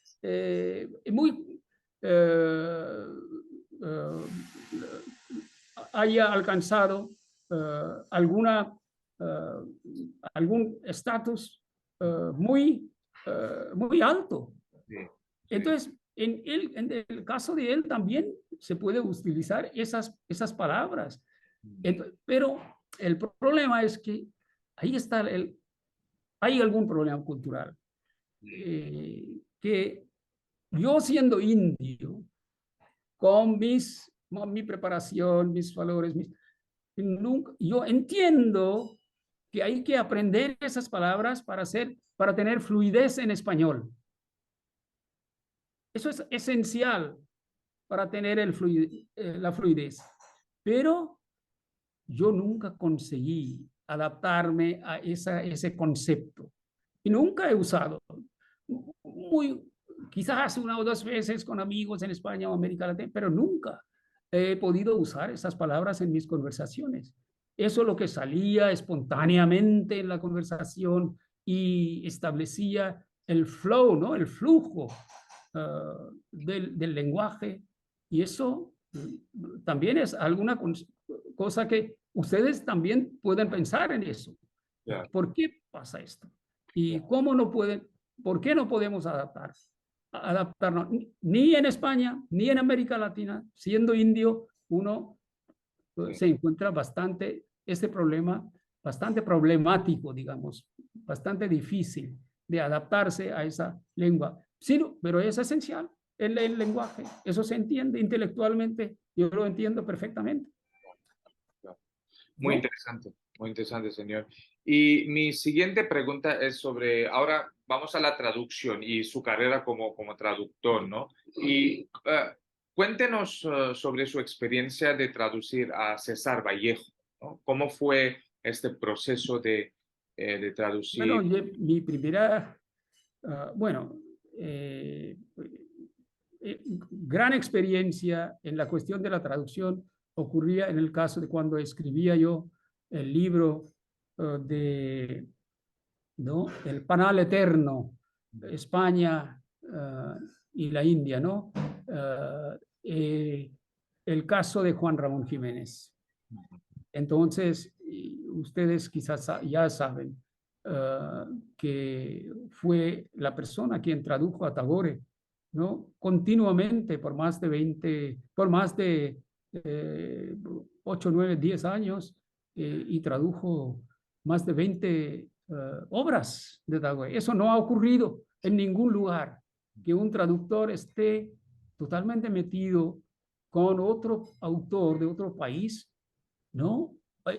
Muy eh, haya alcanzado alguna, algún estatus muy alto. Sí, sí, Entonces, en el caso de él también se puede utilizar esas palabras. Pero el problema es que ahí está hay algún problema cultural. Que yo siendo indio, con mi preparación, mis valores, yo entiendo que hay que aprender esas palabras para tener fluidez en español. Eso es esencial para tener la fluidez. Pero yo nunca conseguí adaptarme a ese concepto. Y nunca he usado. Quizás una o dos veces con amigos en España o América Latina, pero nunca he podido usar esas palabras en mis conversaciones. Eso es lo que salía espontáneamente en la conversación y establecía el flow, ¿no? El flujo del lenguaje. Y eso también es alguna cosa que ustedes también pueden pensar en eso. ya. ¿Por qué pasa esto? ¿Y cómo no pueden, por qué no podemos adaptarnos? Ni en España, ni en América Latina, siendo indio, uno se encuentra este problema bastante problemático, digamos, bastante difícil de adaptarse a esa lengua. Sí, pero es esencial el lenguaje, eso se entiende intelectualmente, yo lo entiendo perfectamente. ¿No? Muy interesante, señor. Y mi siguiente pregunta es sobre, ahora vamos a la traducción y su carrera como traductor, ¿no? Y cuéntenos sobre su experiencia de traducir a César Vallejo, ¿no? ¿Cómo fue este proceso de Bueno, traducir? mi primera, bueno, gran experiencia en la cuestión de la traducción ocurría en el caso de cuando escribía yo el libro ¿no? El Panal Eterno, España y la India, ¿no? El caso de Juan Ramón Jiménez. Entonces, ustedes quizás ya saben que fue la persona quien tradujo a Tagore, ¿no? Continuamente por más de 8, 9, 10 años y tradujo más de 20 obras de Tagore. Eso no ha ocurrido en ningún lugar, que un traductor esté totalmente metido con otro autor de otro país, ¿no?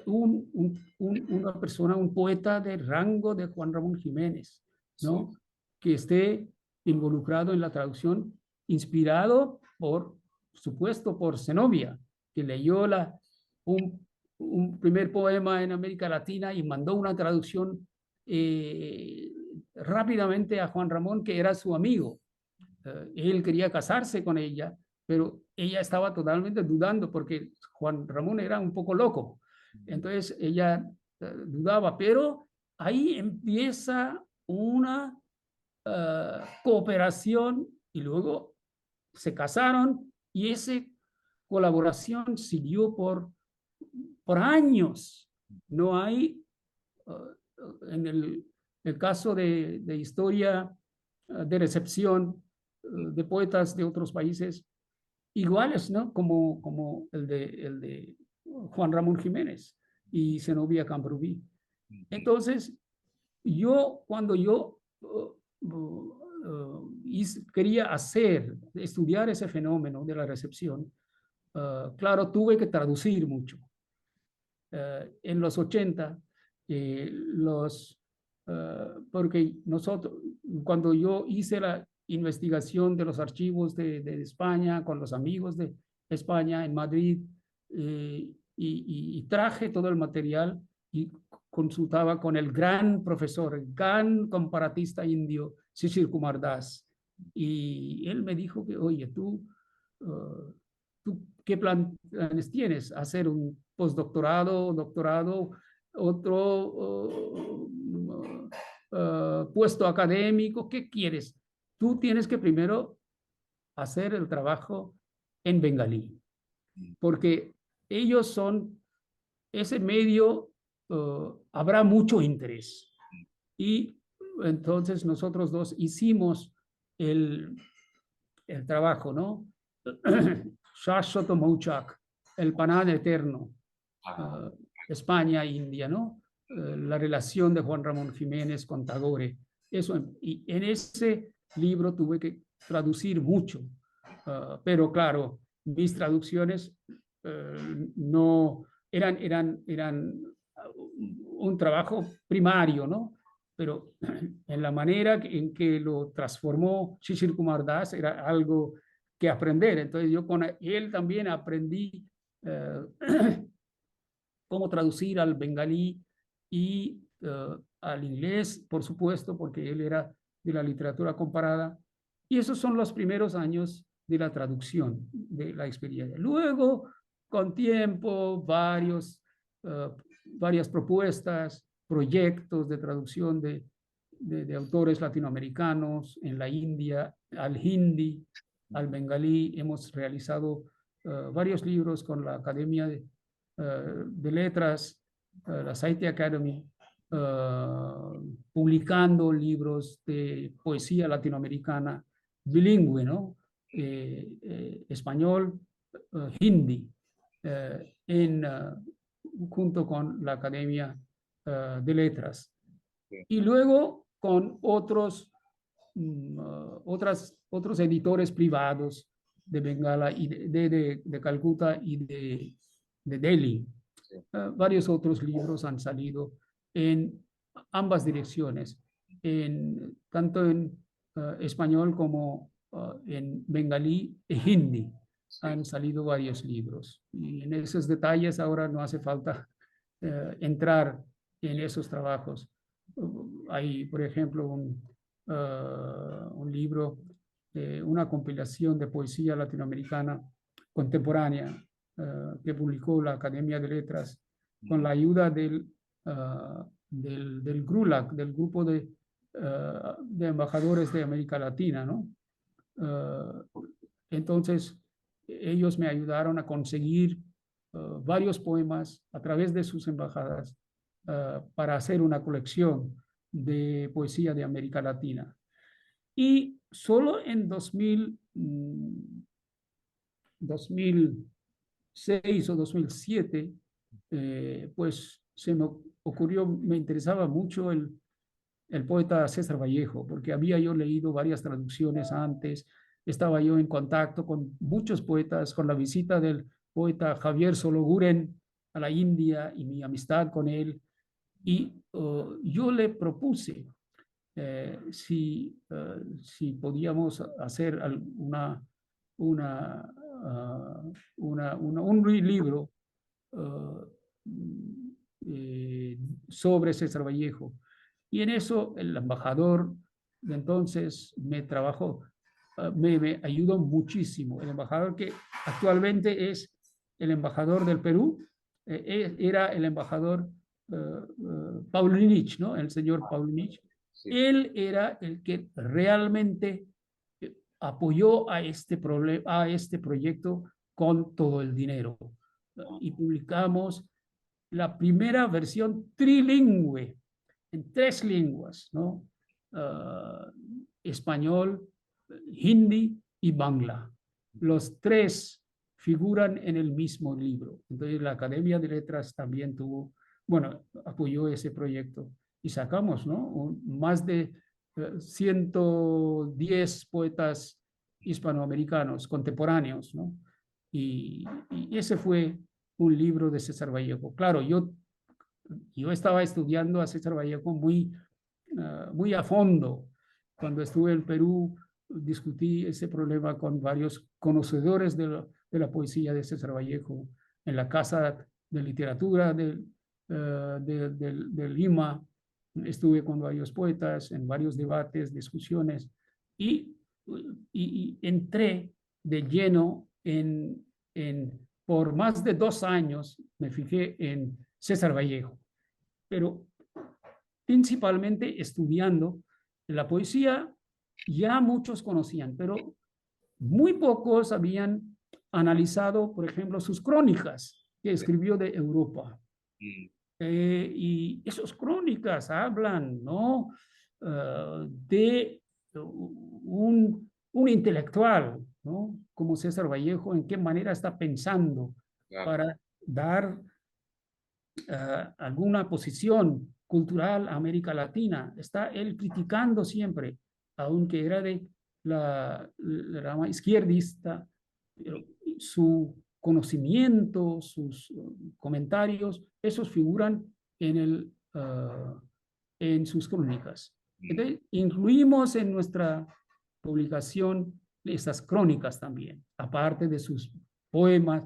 Una persona, un poeta de rango de Juan Ramón Jiménez, ¿no? Sí, Que esté involucrado en la traducción, inspirado por supuesto, por Zenobia, que leyó un primer poema en América Latina y mandó una traducción rápidamente a Juan Ramón, que era su amigo. Él quería casarse con ella, pero ella estaba totalmente dudando porque Juan Ramón era un poco loco. Entonces ella dudaba, pero ahí empieza una cooperación y luego se casaron y colaboración siguió por años. No hay, en el caso de historia de recepción de poetas de otros países, iguales, ¿no? Como el de Juan Ramón Jiménez y Zenobia Camprubí. Entonces, cuando yo quería estudiar ese fenómeno de la recepción, claro, tuve que traducir mucho. En los 80, porque cuando yo hice la investigación de los archivos de España con los amigos de España en Madrid, y traje todo el material y consultaba con el gran profesor, el gran comparatista indio, Shishir Kumar Das, y él me dijo que, oye, ¿tú qué planes tienes? ¿Hacer un postdoctorado, doctorado, otro puesto académico? ¿Qué quieres? Tú tienes que primero hacer el trabajo en bengalí, porque ellos son ese medio, habrá mucho interés. Y entonces nosotros dos hicimos el trabajo, ¿no? Shashwat Mouchak, el Panal Eterno, España, India, ¿no? La relación de Juan Ramón Jiménez con Tagore. Eso, y en ese libro tuve que traducir mucho, pero claro, mis traducciones no eran un trabajo primario, ¿no? Pero en la manera en que lo transformó Shishir Kumar Das era algo que aprender. Entonces yo con él también aprendí cómo traducir al bengalí y al inglés, por supuesto, porque él era de la literatura comparada. Y esos son los primeros años de la traducción, de la experiencia. Luego, con tiempo, varias propuestas, proyectos de traducción de autores latinoamericanos en la India, al hindi, al bengalí. Hemos realizado varios libros con la Academia de Letras, la Sahitya Academy, publicando libros de poesía latinoamericana bilingüe, ¿no? Español, hindi, junto con la Academia de Letras. Y luego con otros editores privados de Bengala y de Calcuta y de Delhi. Varios otros libros han salido en ambas direcciones, tanto en español como en bengalí e hindi. Han salido varios libros. Y en esos detalles ahora no hace falta entrar en esos trabajos. Hay, por ejemplo, un libro, una compilación de poesía latinoamericana contemporánea que publicó la Academia de Letras con la ayuda del GRULAC, del grupo de embajadores de América Latina, ¿no? Entonces, ellos me ayudaron a conseguir varios poemas a través de sus embajadas para hacer una colección de poesía de América Latina. Y solo en 2006 o 2007, pues se me ocurrió, me interesaba mucho el poeta César Vallejo, porque había yo leído varias traducciones antes, estaba yo en contacto con muchos poetas, con la visita del poeta Javier Sologuren a la India y mi amistad con él, y yo le propuse si podíamos hacer un libro sobre César Vallejo. Y en eso el embajador de entonces me ayudó muchísimo. El embajador que actualmente es el embajador del Perú, era el embajador Paulinich, ¿no? El señor Paulinich. Sí. Él era el que realmente apoyó a este proyecto con todo el dinero. Y publicamos la primera versión trilingüe, en 3 lenguas, ¿no? Español, hindi y bangla. Los 3 figuran en el mismo libro. Entonces la Academia de Letras también tuvo, bueno, apoyó ese proyecto y sacamos, ¿no? Más de 110 poetas hispanoamericanos contemporáneos, ¿no? Y ese fue un libro de César Vallejo. Claro, yo estaba estudiando a César Vallejo muy a fondo. Cuando estuve en Perú, discutí ese problema con varios conocedores de la poesía de César Vallejo en la Casa de Literatura de Lima. Estuve con varios poetas en varios debates, discusiones, y, y entré de lleno por más de 2 años, me fijé en César Vallejo, pero principalmente estudiando la poesía. Ya muchos conocían, pero muy pocos habían analizado, por ejemplo, sus crónicas que escribió de Europa. Y esas crónicas hablan, ¿no? De un intelectual, ¿no? Como César Vallejo, en qué manera está pensando para dar alguna posición cultural a América Latina. Está él criticando siempre, aunque era de la rama izquierdista, pero su conocimiento, sus comentarios, esos figuran en sus crónicas. Entonces, incluimos en nuestra publicación estas crónicas también, aparte de sus poemas,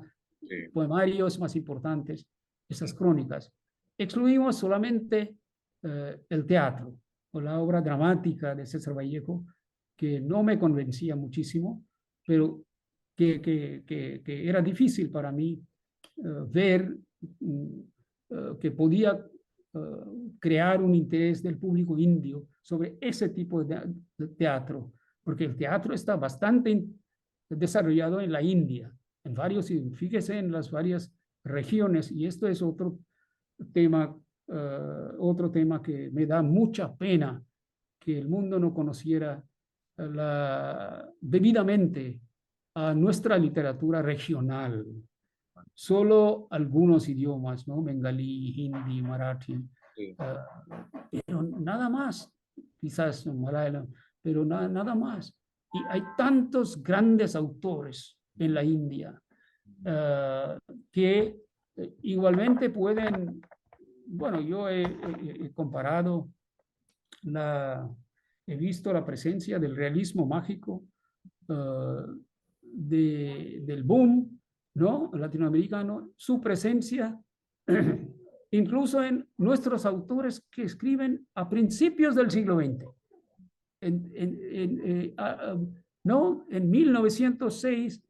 poemarios más importantes, esas crónicas. Excluimos solamente el teatro o la obra dramática de César Vallejo, que no me convencía muchísimo, pero que era difícil para mí ver que podía crear un interés del público indio sobre ese tipo de teatro, porque el teatro está bastante desarrollado en la India, en varios, fíjese en las varias regiones, y esto es tema, otro tema que me da mucha pena que el mundo no conociera debidamente a nuestra literatura regional. Solo algunos idiomas, ¿no? Bengalí, hindi, marathi, pero nada más, quizás malayalam, pero nada más. Y hay tantos grandes autores en la India que igualmente pueden, bueno, yo he comparado, he visto la presencia del realismo mágico, del boom, ¿no? Latinoamericano, su presencia incluso en nuestros autores que escriben a principios del siglo XX. ¿No? En 1906,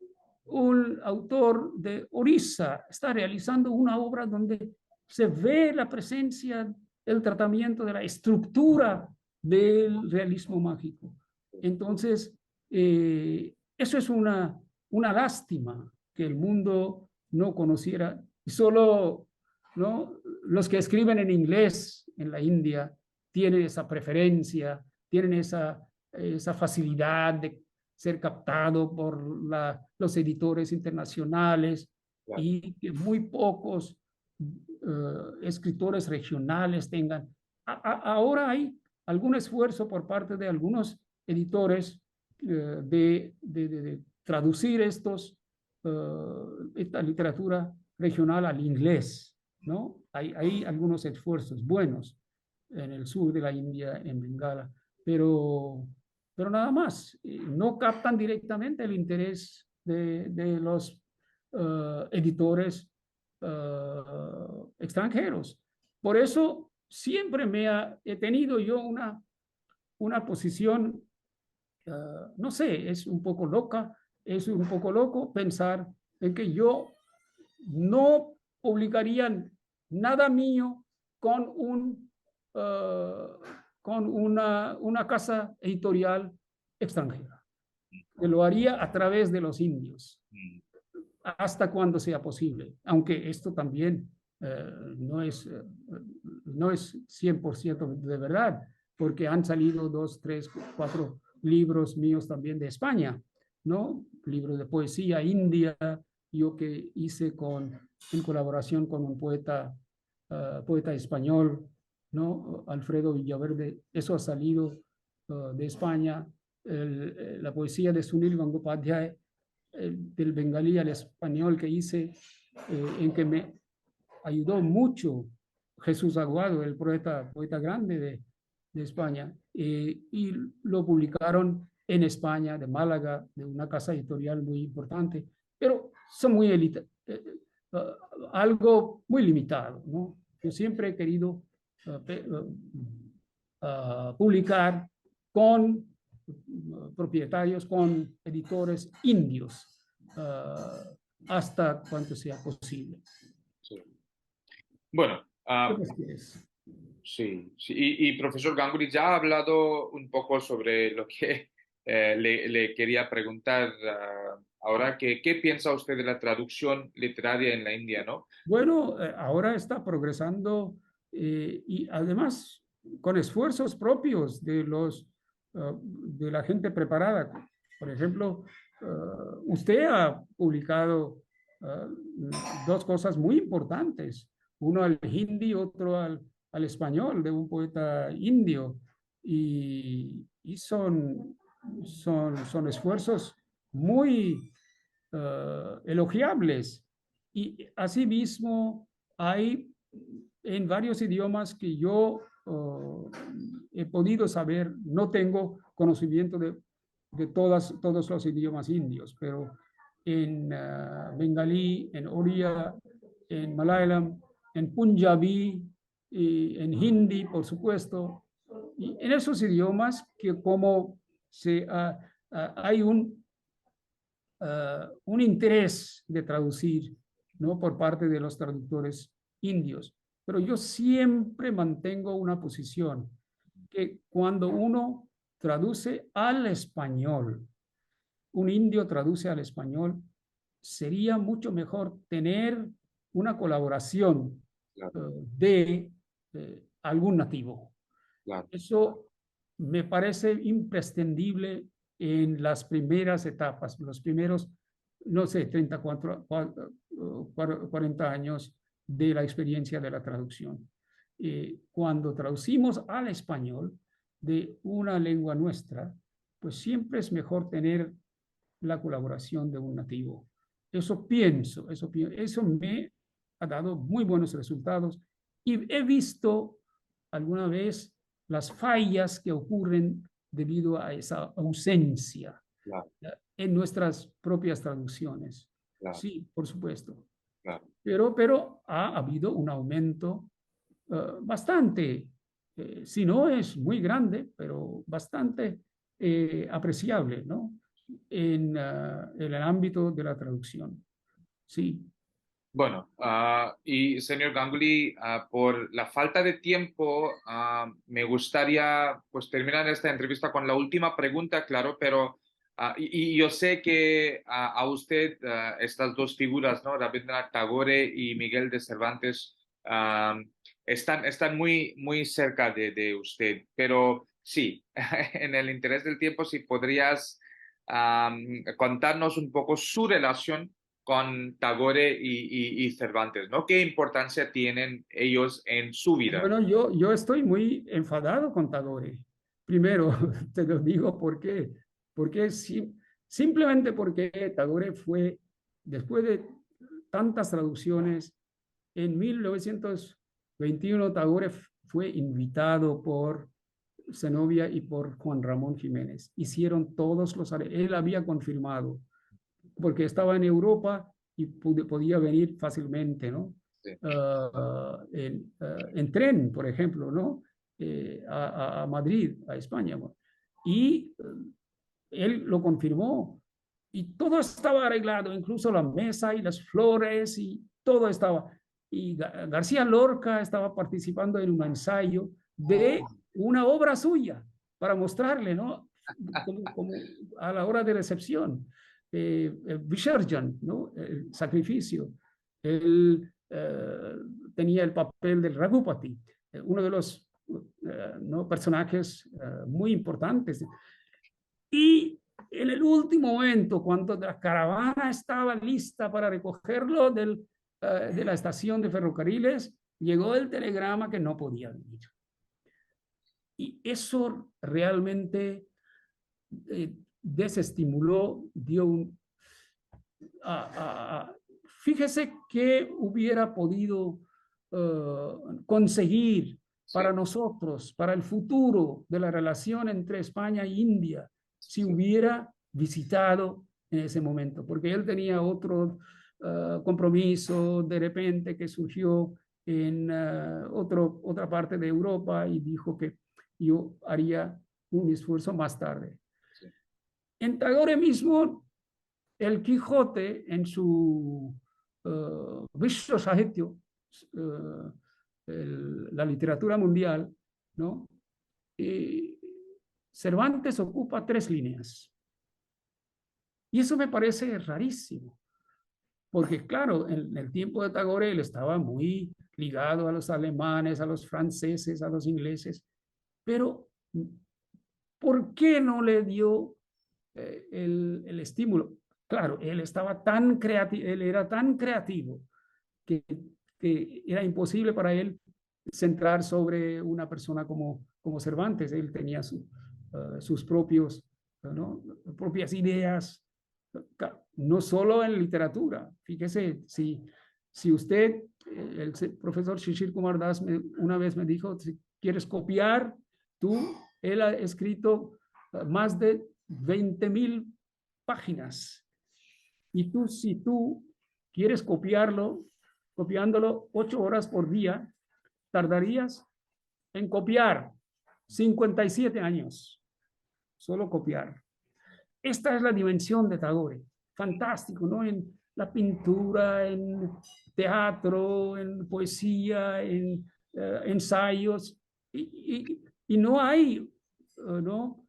un autor de Orissa está realizando una obra donde se ve la presencia, el tratamiento de la estructura del realismo mágico. Entonces, eso es una lástima que el mundo no conociera. Solo, ¿no? Los que escriben en inglés en la India tienen esa preferencia, tienen esa facilidad de ser captado por los editores internacionales, y que muy pocos escritores regionales tengan. Ahora hay algún esfuerzo por parte de algunos editores de traducir esta literatura regional al inglés, ¿no? Hay algunos esfuerzos buenos en el sur de la India, en Bengala, pero nada más. No captan directamente el interés de los editores extranjeros. Por eso siempre he tenido yo una posición, no sé, es un poco loca, es un poco loco pensar en que yo no publicaría nada mío con con una casa editorial extranjera, que lo haría a través de los indios. hasta cuando sea posible, aunque esto también no es 100% de verdad, porque han salido 2, 3, 4 libros míos también de España, ¿no? Libros de poesía india, yo que hice en colaboración con un poeta español, ¿no? Alfredo Villaverde, eso ha salido de España. La poesía de Sunil Gangotadhyay, del bengalí al español que hice, en que me ayudó mucho Jesús Aguado, el poeta grande de España, y lo publicaron en España, de Málaga, de una casa editorial muy importante, pero son muy algo muy limitado, ¿no? Yo siempre he querido publicar con propietarios, con editores indios, hasta cuanto sea posible. Sí. Bueno, ¿Qué más quieres? sí, sí. Y profesor Ganguly ya ha hablado un poco sobre lo que le quería preguntar ahora, que ¿qué piensa usted de la traducción literaria en la India, no? Bueno, ahora está progresando y además con esfuerzos propios de la gente preparada. Por ejemplo, usted ha publicado dos cosas muy importantes, uno al hindi, otro al español, de un poeta indio, y son esfuerzos muy elogiables. Y asimismo hay en varios idiomas que yo he podido saber, no tengo conocimiento de todos los idiomas indios, pero en bengalí, en oriya, en malayalam, en punjabi, y en hindi, por supuesto, y en esos idiomas que como hay un interés de traducir, ¿no? Por parte de los traductores indios. Pero yo siempre mantengo una posición que cuando uno traduce al español, un indio traduce al español, sería mucho mejor tener una colaboración Claro, de algún nativo. claro. Eso me parece imprescindible en las primeras etapas, los primeros, no sé, 34, 40 años de la experiencia de la traducción. Cuando traducimos al español de una lengua nuestra, pues siempre es mejor tener la colaboración de un nativo. Eso me ha dado muy buenos resultados y he visto alguna vez las fallas que ocurren debido a esa ausencia Claro, en nuestras propias traducciones. claro, Sí, por supuesto. claro. Pero ha habido un aumento bastante, si no es muy grande, pero bastante apreciable, ¿no? En el ámbito de la traducción. Sí. Bueno, y señor Ganguly, por la falta de tiempo, me gustaría pues terminar esta entrevista con la última pregunta, claro, pero y yo sé que a usted estas dos figuras, ¿no? Rabindranath Tagore y Miguel de Cervantes, están muy, muy cerca de usted, pero sí, en el interés del tiempo, si podrías contarnos un poco su relación con Tagore y Cervantes, ¿no? ¿Qué importancia tienen ellos en su vida? Bueno, yo estoy muy enfadado con Tagore. Primero, te lo digo porque simplemente porque Tagore fue, después de tantas traducciones, en 1921 Tagore fue invitado por Zenobia y por Juan Ramón Jiménez. Hicieron él había confirmado, porque estaba en Europa y podía venir fácilmente, ¿no? Sí, En tren, por ejemplo, ¿no? A Madrid, a España. Bueno. Y él lo confirmó y todo estaba arreglado, incluso la mesa y las flores y todo estaba. Y García Lorca estaba participando en un ensayo de una obra suya para mostrarle, ¿no? Como a la hora de recepción. Visarjan, ¿no? El sacrificio. Él tenía el papel del Raghupati, uno de los ¿no? personajes muy importantes. Y en el último momento, cuando la caravana estaba lista para recogerlo de la estación de ferrocarriles, llegó el telegrama que no podía venir. Y eso realmente desestimuló, dio un... fíjese que hubiera podido conseguir para nosotros, para el futuro de la relación entre España e India, si hubiera visitado en ese momento, porque él tenía otro compromiso de repente que surgió en otra parte de Europa y dijo que yo haría un esfuerzo más tarde. Sí. En Tagore mismo, el Quijote en su Vishwa Sahitya, la literatura mundial, ¿no? Cervantes ocupa 3 líneas. Y eso me parece rarísimo, porque claro, en el tiempo de Tagore él estaba muy ligado a los alemanes, a los franceses, a los ingleses, pero ¿por qué no le dio el estímulo? Claro, él estaba tan creativo, él era tan creativo que era imposible para él centrar sobre una persona como Cervantes. Él tenía sus propias ideas, no solo en literatura. Fíjese, si usted, el profesor Shishir Kumar Das una vez me dijo, si quieres copiar, él ha escrito más de 20,000 páginas. Y si tú quieres copiándolo 8 horas por día, tardarías en copiar 57 años. Solo copiar. Esta es la dimensión de Tagore. Fantástico, ¿no? En la pintura, en teatro, en poesía, en ensayos. Y no hay, ¿no?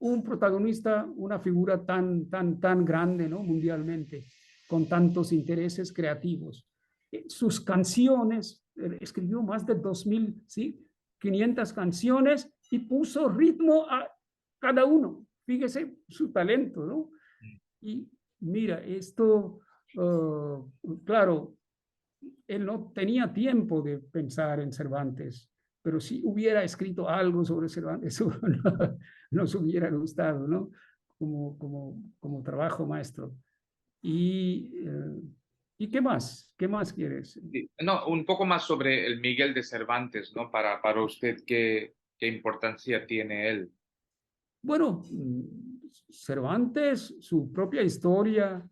Un protagonista, una figura tan grande, ¿no? Mundialmente, con tantos intereses creativos. Sus canciones, escribió más de 2,000, ¿sí? 500 canciones y puso ritmo a cada uno. Fíjese su talento, ¿no? Y mira, esto, claro, él no tenía tiempo de pensar en Cervantes, pero si hubiera escrito algo sobre Cervantes, eso nos hubiera gustado, ¿no? Como trabajo maestro. ¿Y qué más? ¿Qué más quieres? No, un poco más sobre el Miguel de Cervantes, ¿no? Para usted, ¿qué importancia tiene él? Bueno, Cervantes, su propia historia,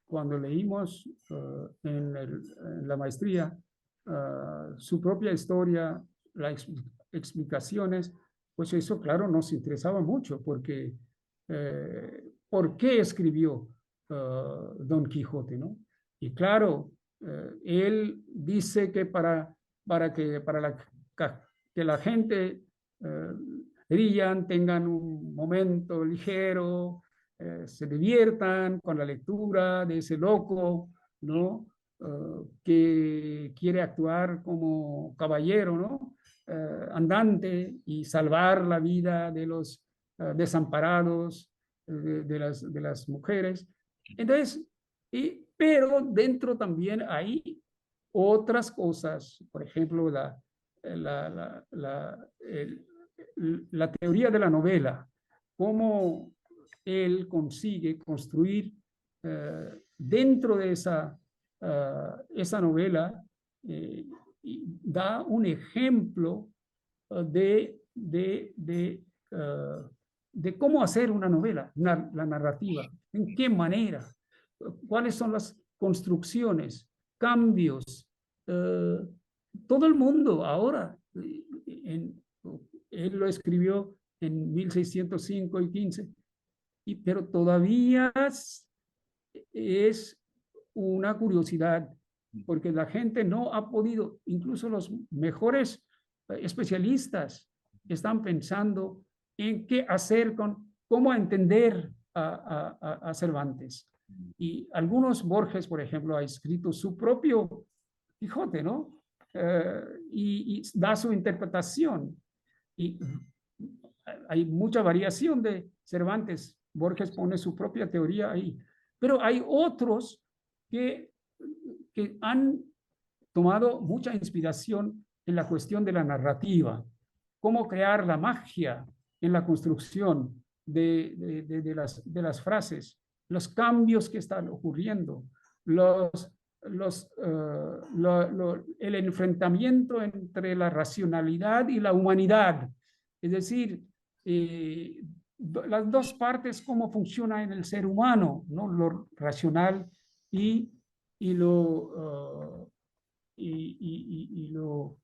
cuando leímos en la maestría, su propia historia, las explicaciones, pues eso, claro, nos interesaba mucho, porque ¿por qué escribió Don Quijote, no? Y claro, él dice que para que la gente brillan, tengan un momento ligero, se diviertan con la lectura de ese loco, ¿no? Que quiere actuar como caballero, ¿no? Andante y salvar la vida de los desamparados, de las mujeres. Entonces, pero dentro también hay otras cosas, por ejemplo, la teoría de la novela, cómo él consigue construir dentro de esa novela, y da un ejemplo de cómo hacer una novela, la narrativa, en qué manera, cuáles son las construcciones, cambios. Todo el mundo ahora, él lo escribió en 1605 y 15, pero todavía es una curiosidad, porque la gente no ha podido, incluso los mejores especialistas están pensando en qué hacer cómo entender a Cervantes. Y algunos, Borges, por ejemplo, ha escrito su propio Quijote, ¿no? Y da su interpretación. Y hay mucha variación de Cervantes. Borges pone su propia teoría ahí. Pero hay otros que han tomado mucha inspiración en la cuestión de la narrativa, cómo crear la magia en la construcción de las frases, los cambios que están ocurriendo, el enfrentamiento entre la racionalidad y la humanidad. Es decir, las dos partes, cómo funciona en el ser humano, ¿no? Lo racional y, y lo, lo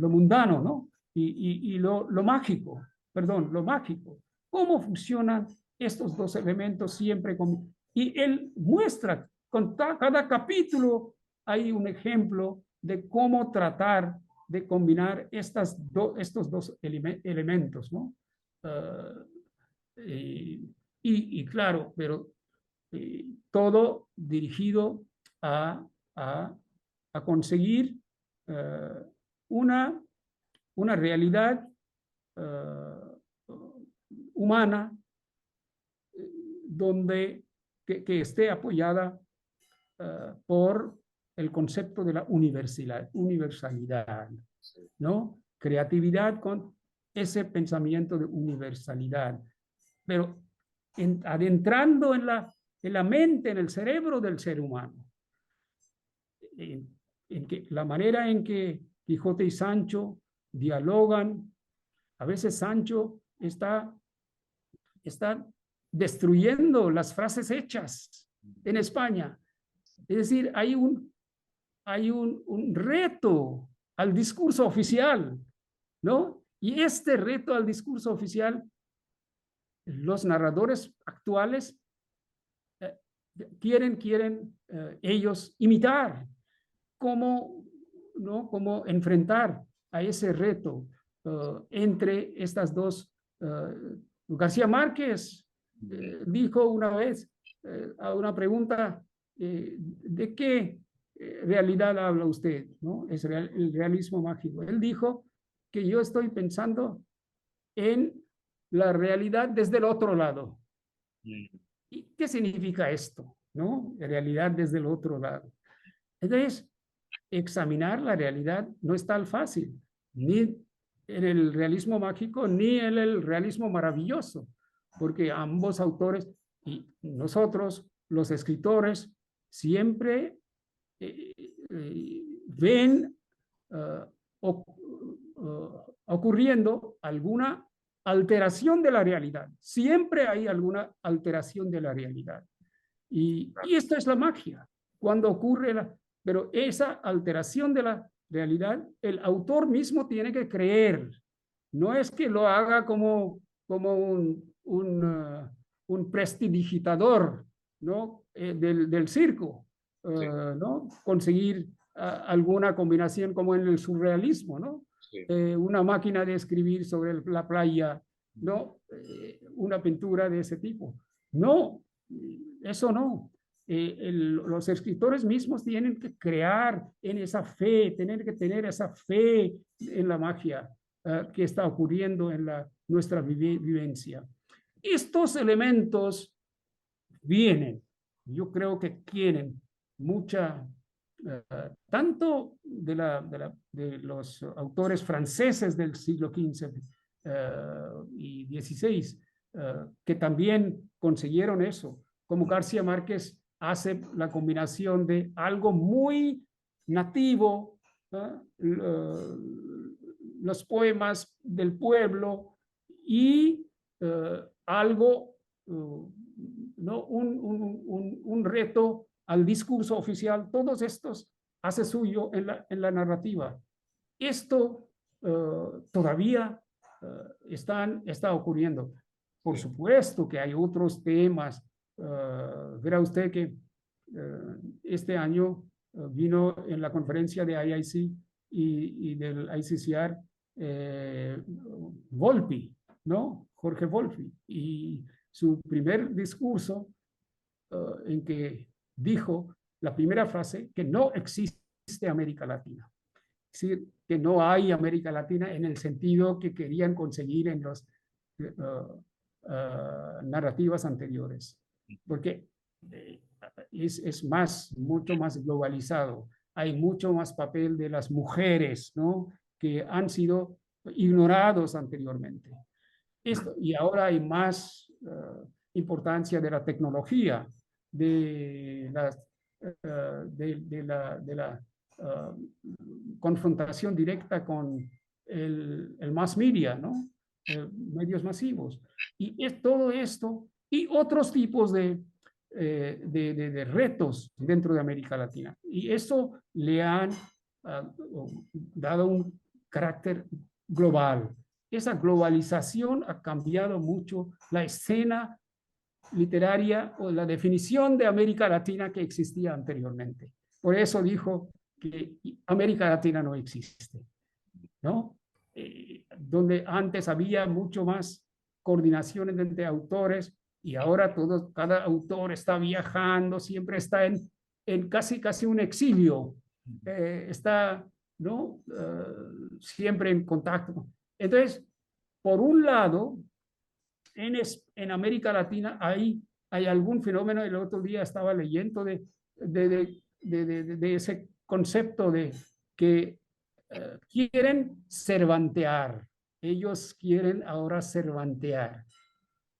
mundano, ¿no? Y lo mágico, perdón, lo mágico. ¿Cómo funcionan estos dos elementos siempre? Y él muestra, con cada capítulo hay un ejemplo de cómo tratar de combinar estos dos elementos, ¿no? Y claro, pero todo dirigido a, a, a conseguir una, una realidad humana donde que esté apoyada por el concepto de la universalidad, ¿no? Creatividad con ese pensamiento de universalidad, pero adentrando en la mente, en el cerebro del ser humano. En que la manera en que Quijote y Sancho dialogan, a veces Sancho está destruyendo las frases hechas en España. Es decir, hay un reto al discurso oficial, ¿no? Y este reto al discurso oficial, los narradores actuales quieren ellos imitar cómo, ¿no? Cómo enfrentar a ese reto entre estas dos. García Márquez dijo una vez a una pregunta, ¿de qué realidad habla usted? ¿No? Es el realismo mágico. Él dijo que yo estoy pensando en la realidad desde el otro lado. ¿Y qué significa esto? ¿No? Realidad desde el otro lado. Entonces, examinar la realidad no es tan fácil, ni en el realismo mágico, ni en el realismo maravilloso, porque ambos autores y nosotros, los escritores, siempre ven ocurriendo alguna alteración de la realidad. Siempre hay alguna alteración de la realidad. Y esto es la magia. Cuando ocurre pero esa alteración de la realidad, el autor mismo tiene que creer. No es que lo haga como un prestidigitador, ¿no? Del circo, Sí, ¿no? Conseguir alguna combinación como en el surrealismo, ¿no? sí. Una máquina de escribir sobre la playa, ¿no? Una pintura de ese tipo. No, eso no. Los escritores mismos tienen que crear en esa fe, tener que tener esa fe en la magia que está ocurriendo en nuestra vivencia. Estos elementos vienen, yo creo que quieren mucha, tanto de los autores franceses del siglo XV y XVI, que también consiguieron eso, como García Márquez hace la combinación de algo muy nativo, los poemas del pueblo y algo, ¿no? un reto al discurso oficial. Todos estos hace suyo en la narrativa. Esto todavía está ocurriendo. Por Sí. supuesto que hay otros temas. Verá usted que este año vino en la conferencia de IIC y del ICCR Volpi, ¿no? Jorge Volpi. Y su primer discurso en que dijo la primera frase que no existe América Latina. Es decir, que no hay América Latina en el sentido que querían conseguir en las narrativas anteriores, porque es más, mucho más globalizado. Hay mucho más papel de las mujeres, ¿no? Que han sido ignorados anteriormente. Esto, y ahora hay más importancia de la tecnología, de la confrontación directa con el mass media, ¿no? Medios masivos. Y es todo esto y otros tipos de retos dentro de América Latina. Y eso le han dado un carácter global. Esa globalización ha cambiado mucho la escena literaria o la definición de América Latina que existía anteriormente. Por eso dijo que América Latina no existe, ¿no? Donde antes había mucho más coordinaciones entre autores y ahora cada autor está viajando, siempre está en casi un exilio, está, ¿no? Siempre en contacto. Entonces, por un lado, en América Latina hay algún fenómeno. El otro día estaba leyendo de ese concepto de que quieren cervantear. Ellos quieren ahora cervantear.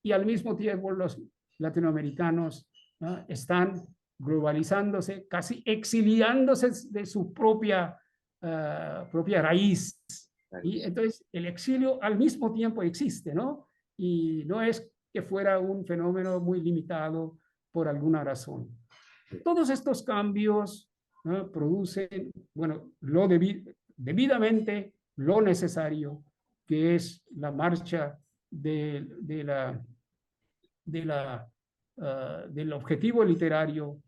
Y al mismo tiempo los latinoamericanos, ¿no? Están globalizándose, casi exiliándose de su propia raíz. Y entonces el exilio al mismo tiempo existe, ¿no? Y no es que fuera un fenómeno muy limitado por alguna razón. Todos estos cambios, ¿no? Producen, bueno, debidamente lo necesario, que es la marcha del objetivo literario,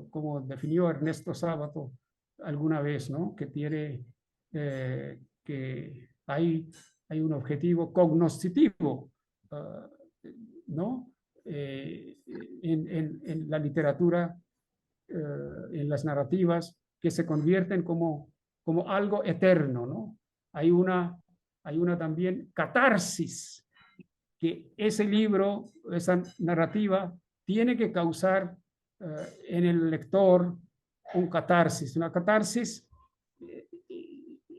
como definió Ernesto Sábato alguna vez, ¿no? Que tiene que hay un objetivo cognoscitivo, ¿no? En la literatura, en las narrativas, que se convierten como algo eterno, ¿no? Hay una también catarsis, que ese libro, esa narrativa, tiene que causar en el lector un catarsis. Una catarsis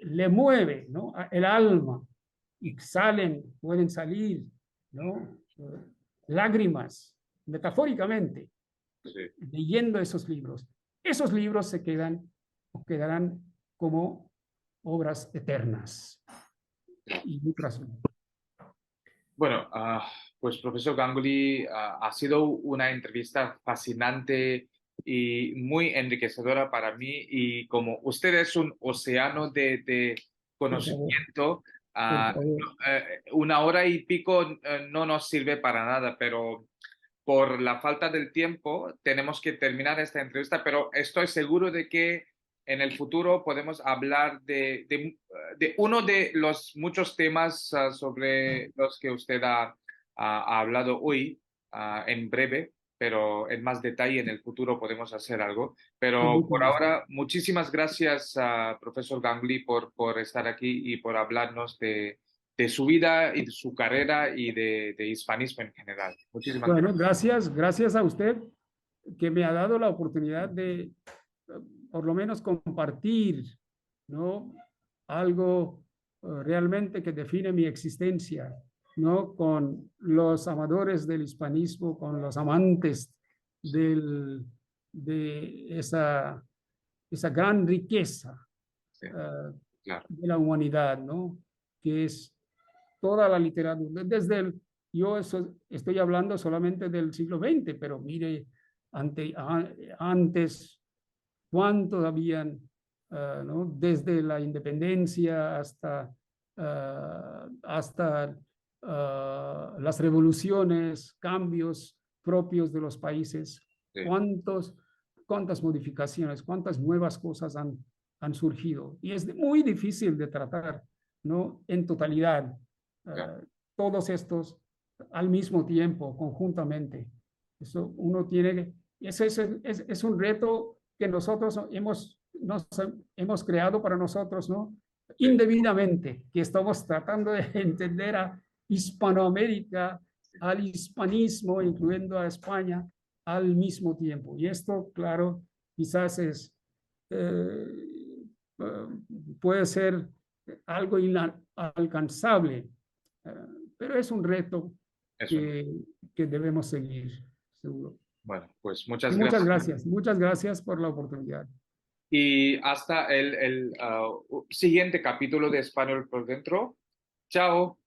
le mueve, ¿no? El alma, y pueden salir, ¿no? Lágrimas, metafóricamente, Sí. leyendo esos libros. Esos libros se quedarán como obras eternas. Y Bueno, pues profesor Ganguly, ha sido una entrevista fascinante y muy enriquecedora para mí y como usted es un océano de por favor, conocimiento, por ah, favor. una hora y pico no nos sirve para nada, pero por la falta del tiempo tenemos que terminar esta entrevista, pero estoy seguro de que en el futuro podemos hablar de uno de los muchos temas sobre los que usted ha hablado hoy, en breve, pero en más detalle en el futuro podemos hacer algo. Con Pero mucho por gusto. ahora, muchísimas gracias, profesor Ganguly, por estar aquí y por hablarnos de su vida y de su carrera y de hispanismo en general. Muchísimas Bueno, gracias. gracias a usted que me ha dado la oportunidad de por lo menos compartir, ¿no? Algo realmente que define mi existencia, ¿no? Con los amadores del hispanismo, con los amantes de esa gran riqueza Sí, uh, claro. de la humanidad, ¿no? Que es toda la literatura, estoy hablando solamente del siglo XX, pero mire, antes, cuánto habían, ¿no? Desde la independencia hasta las revoluciones, cambios propios de los países, Sí, cuántas modificaciones, cuántas nuevas cosas han surgido. Y es muy difícil de tratar, ¿no? En totalidad claro. todos estos al mismo tiempo, conjuntamente. Eso uno tiene que, ese es un reto que nosotros hemos creado para nosotros, ¿no? Sí, Indebidamente, que estamos tratando de entender a Hispanoamérica, al hispanismo, incluyendo a España, al mismo tiempo. Y esto, claro, quizás eh, eh, puede ser algo inalcanzable, eh, pero es un reto eso. que, que debemos seguir, seguro. Bueno, pues Y muchas gracias. muchas gracias por la oportunidad. Y hasta el siguiente capítulo de Español por Dentro. Chao.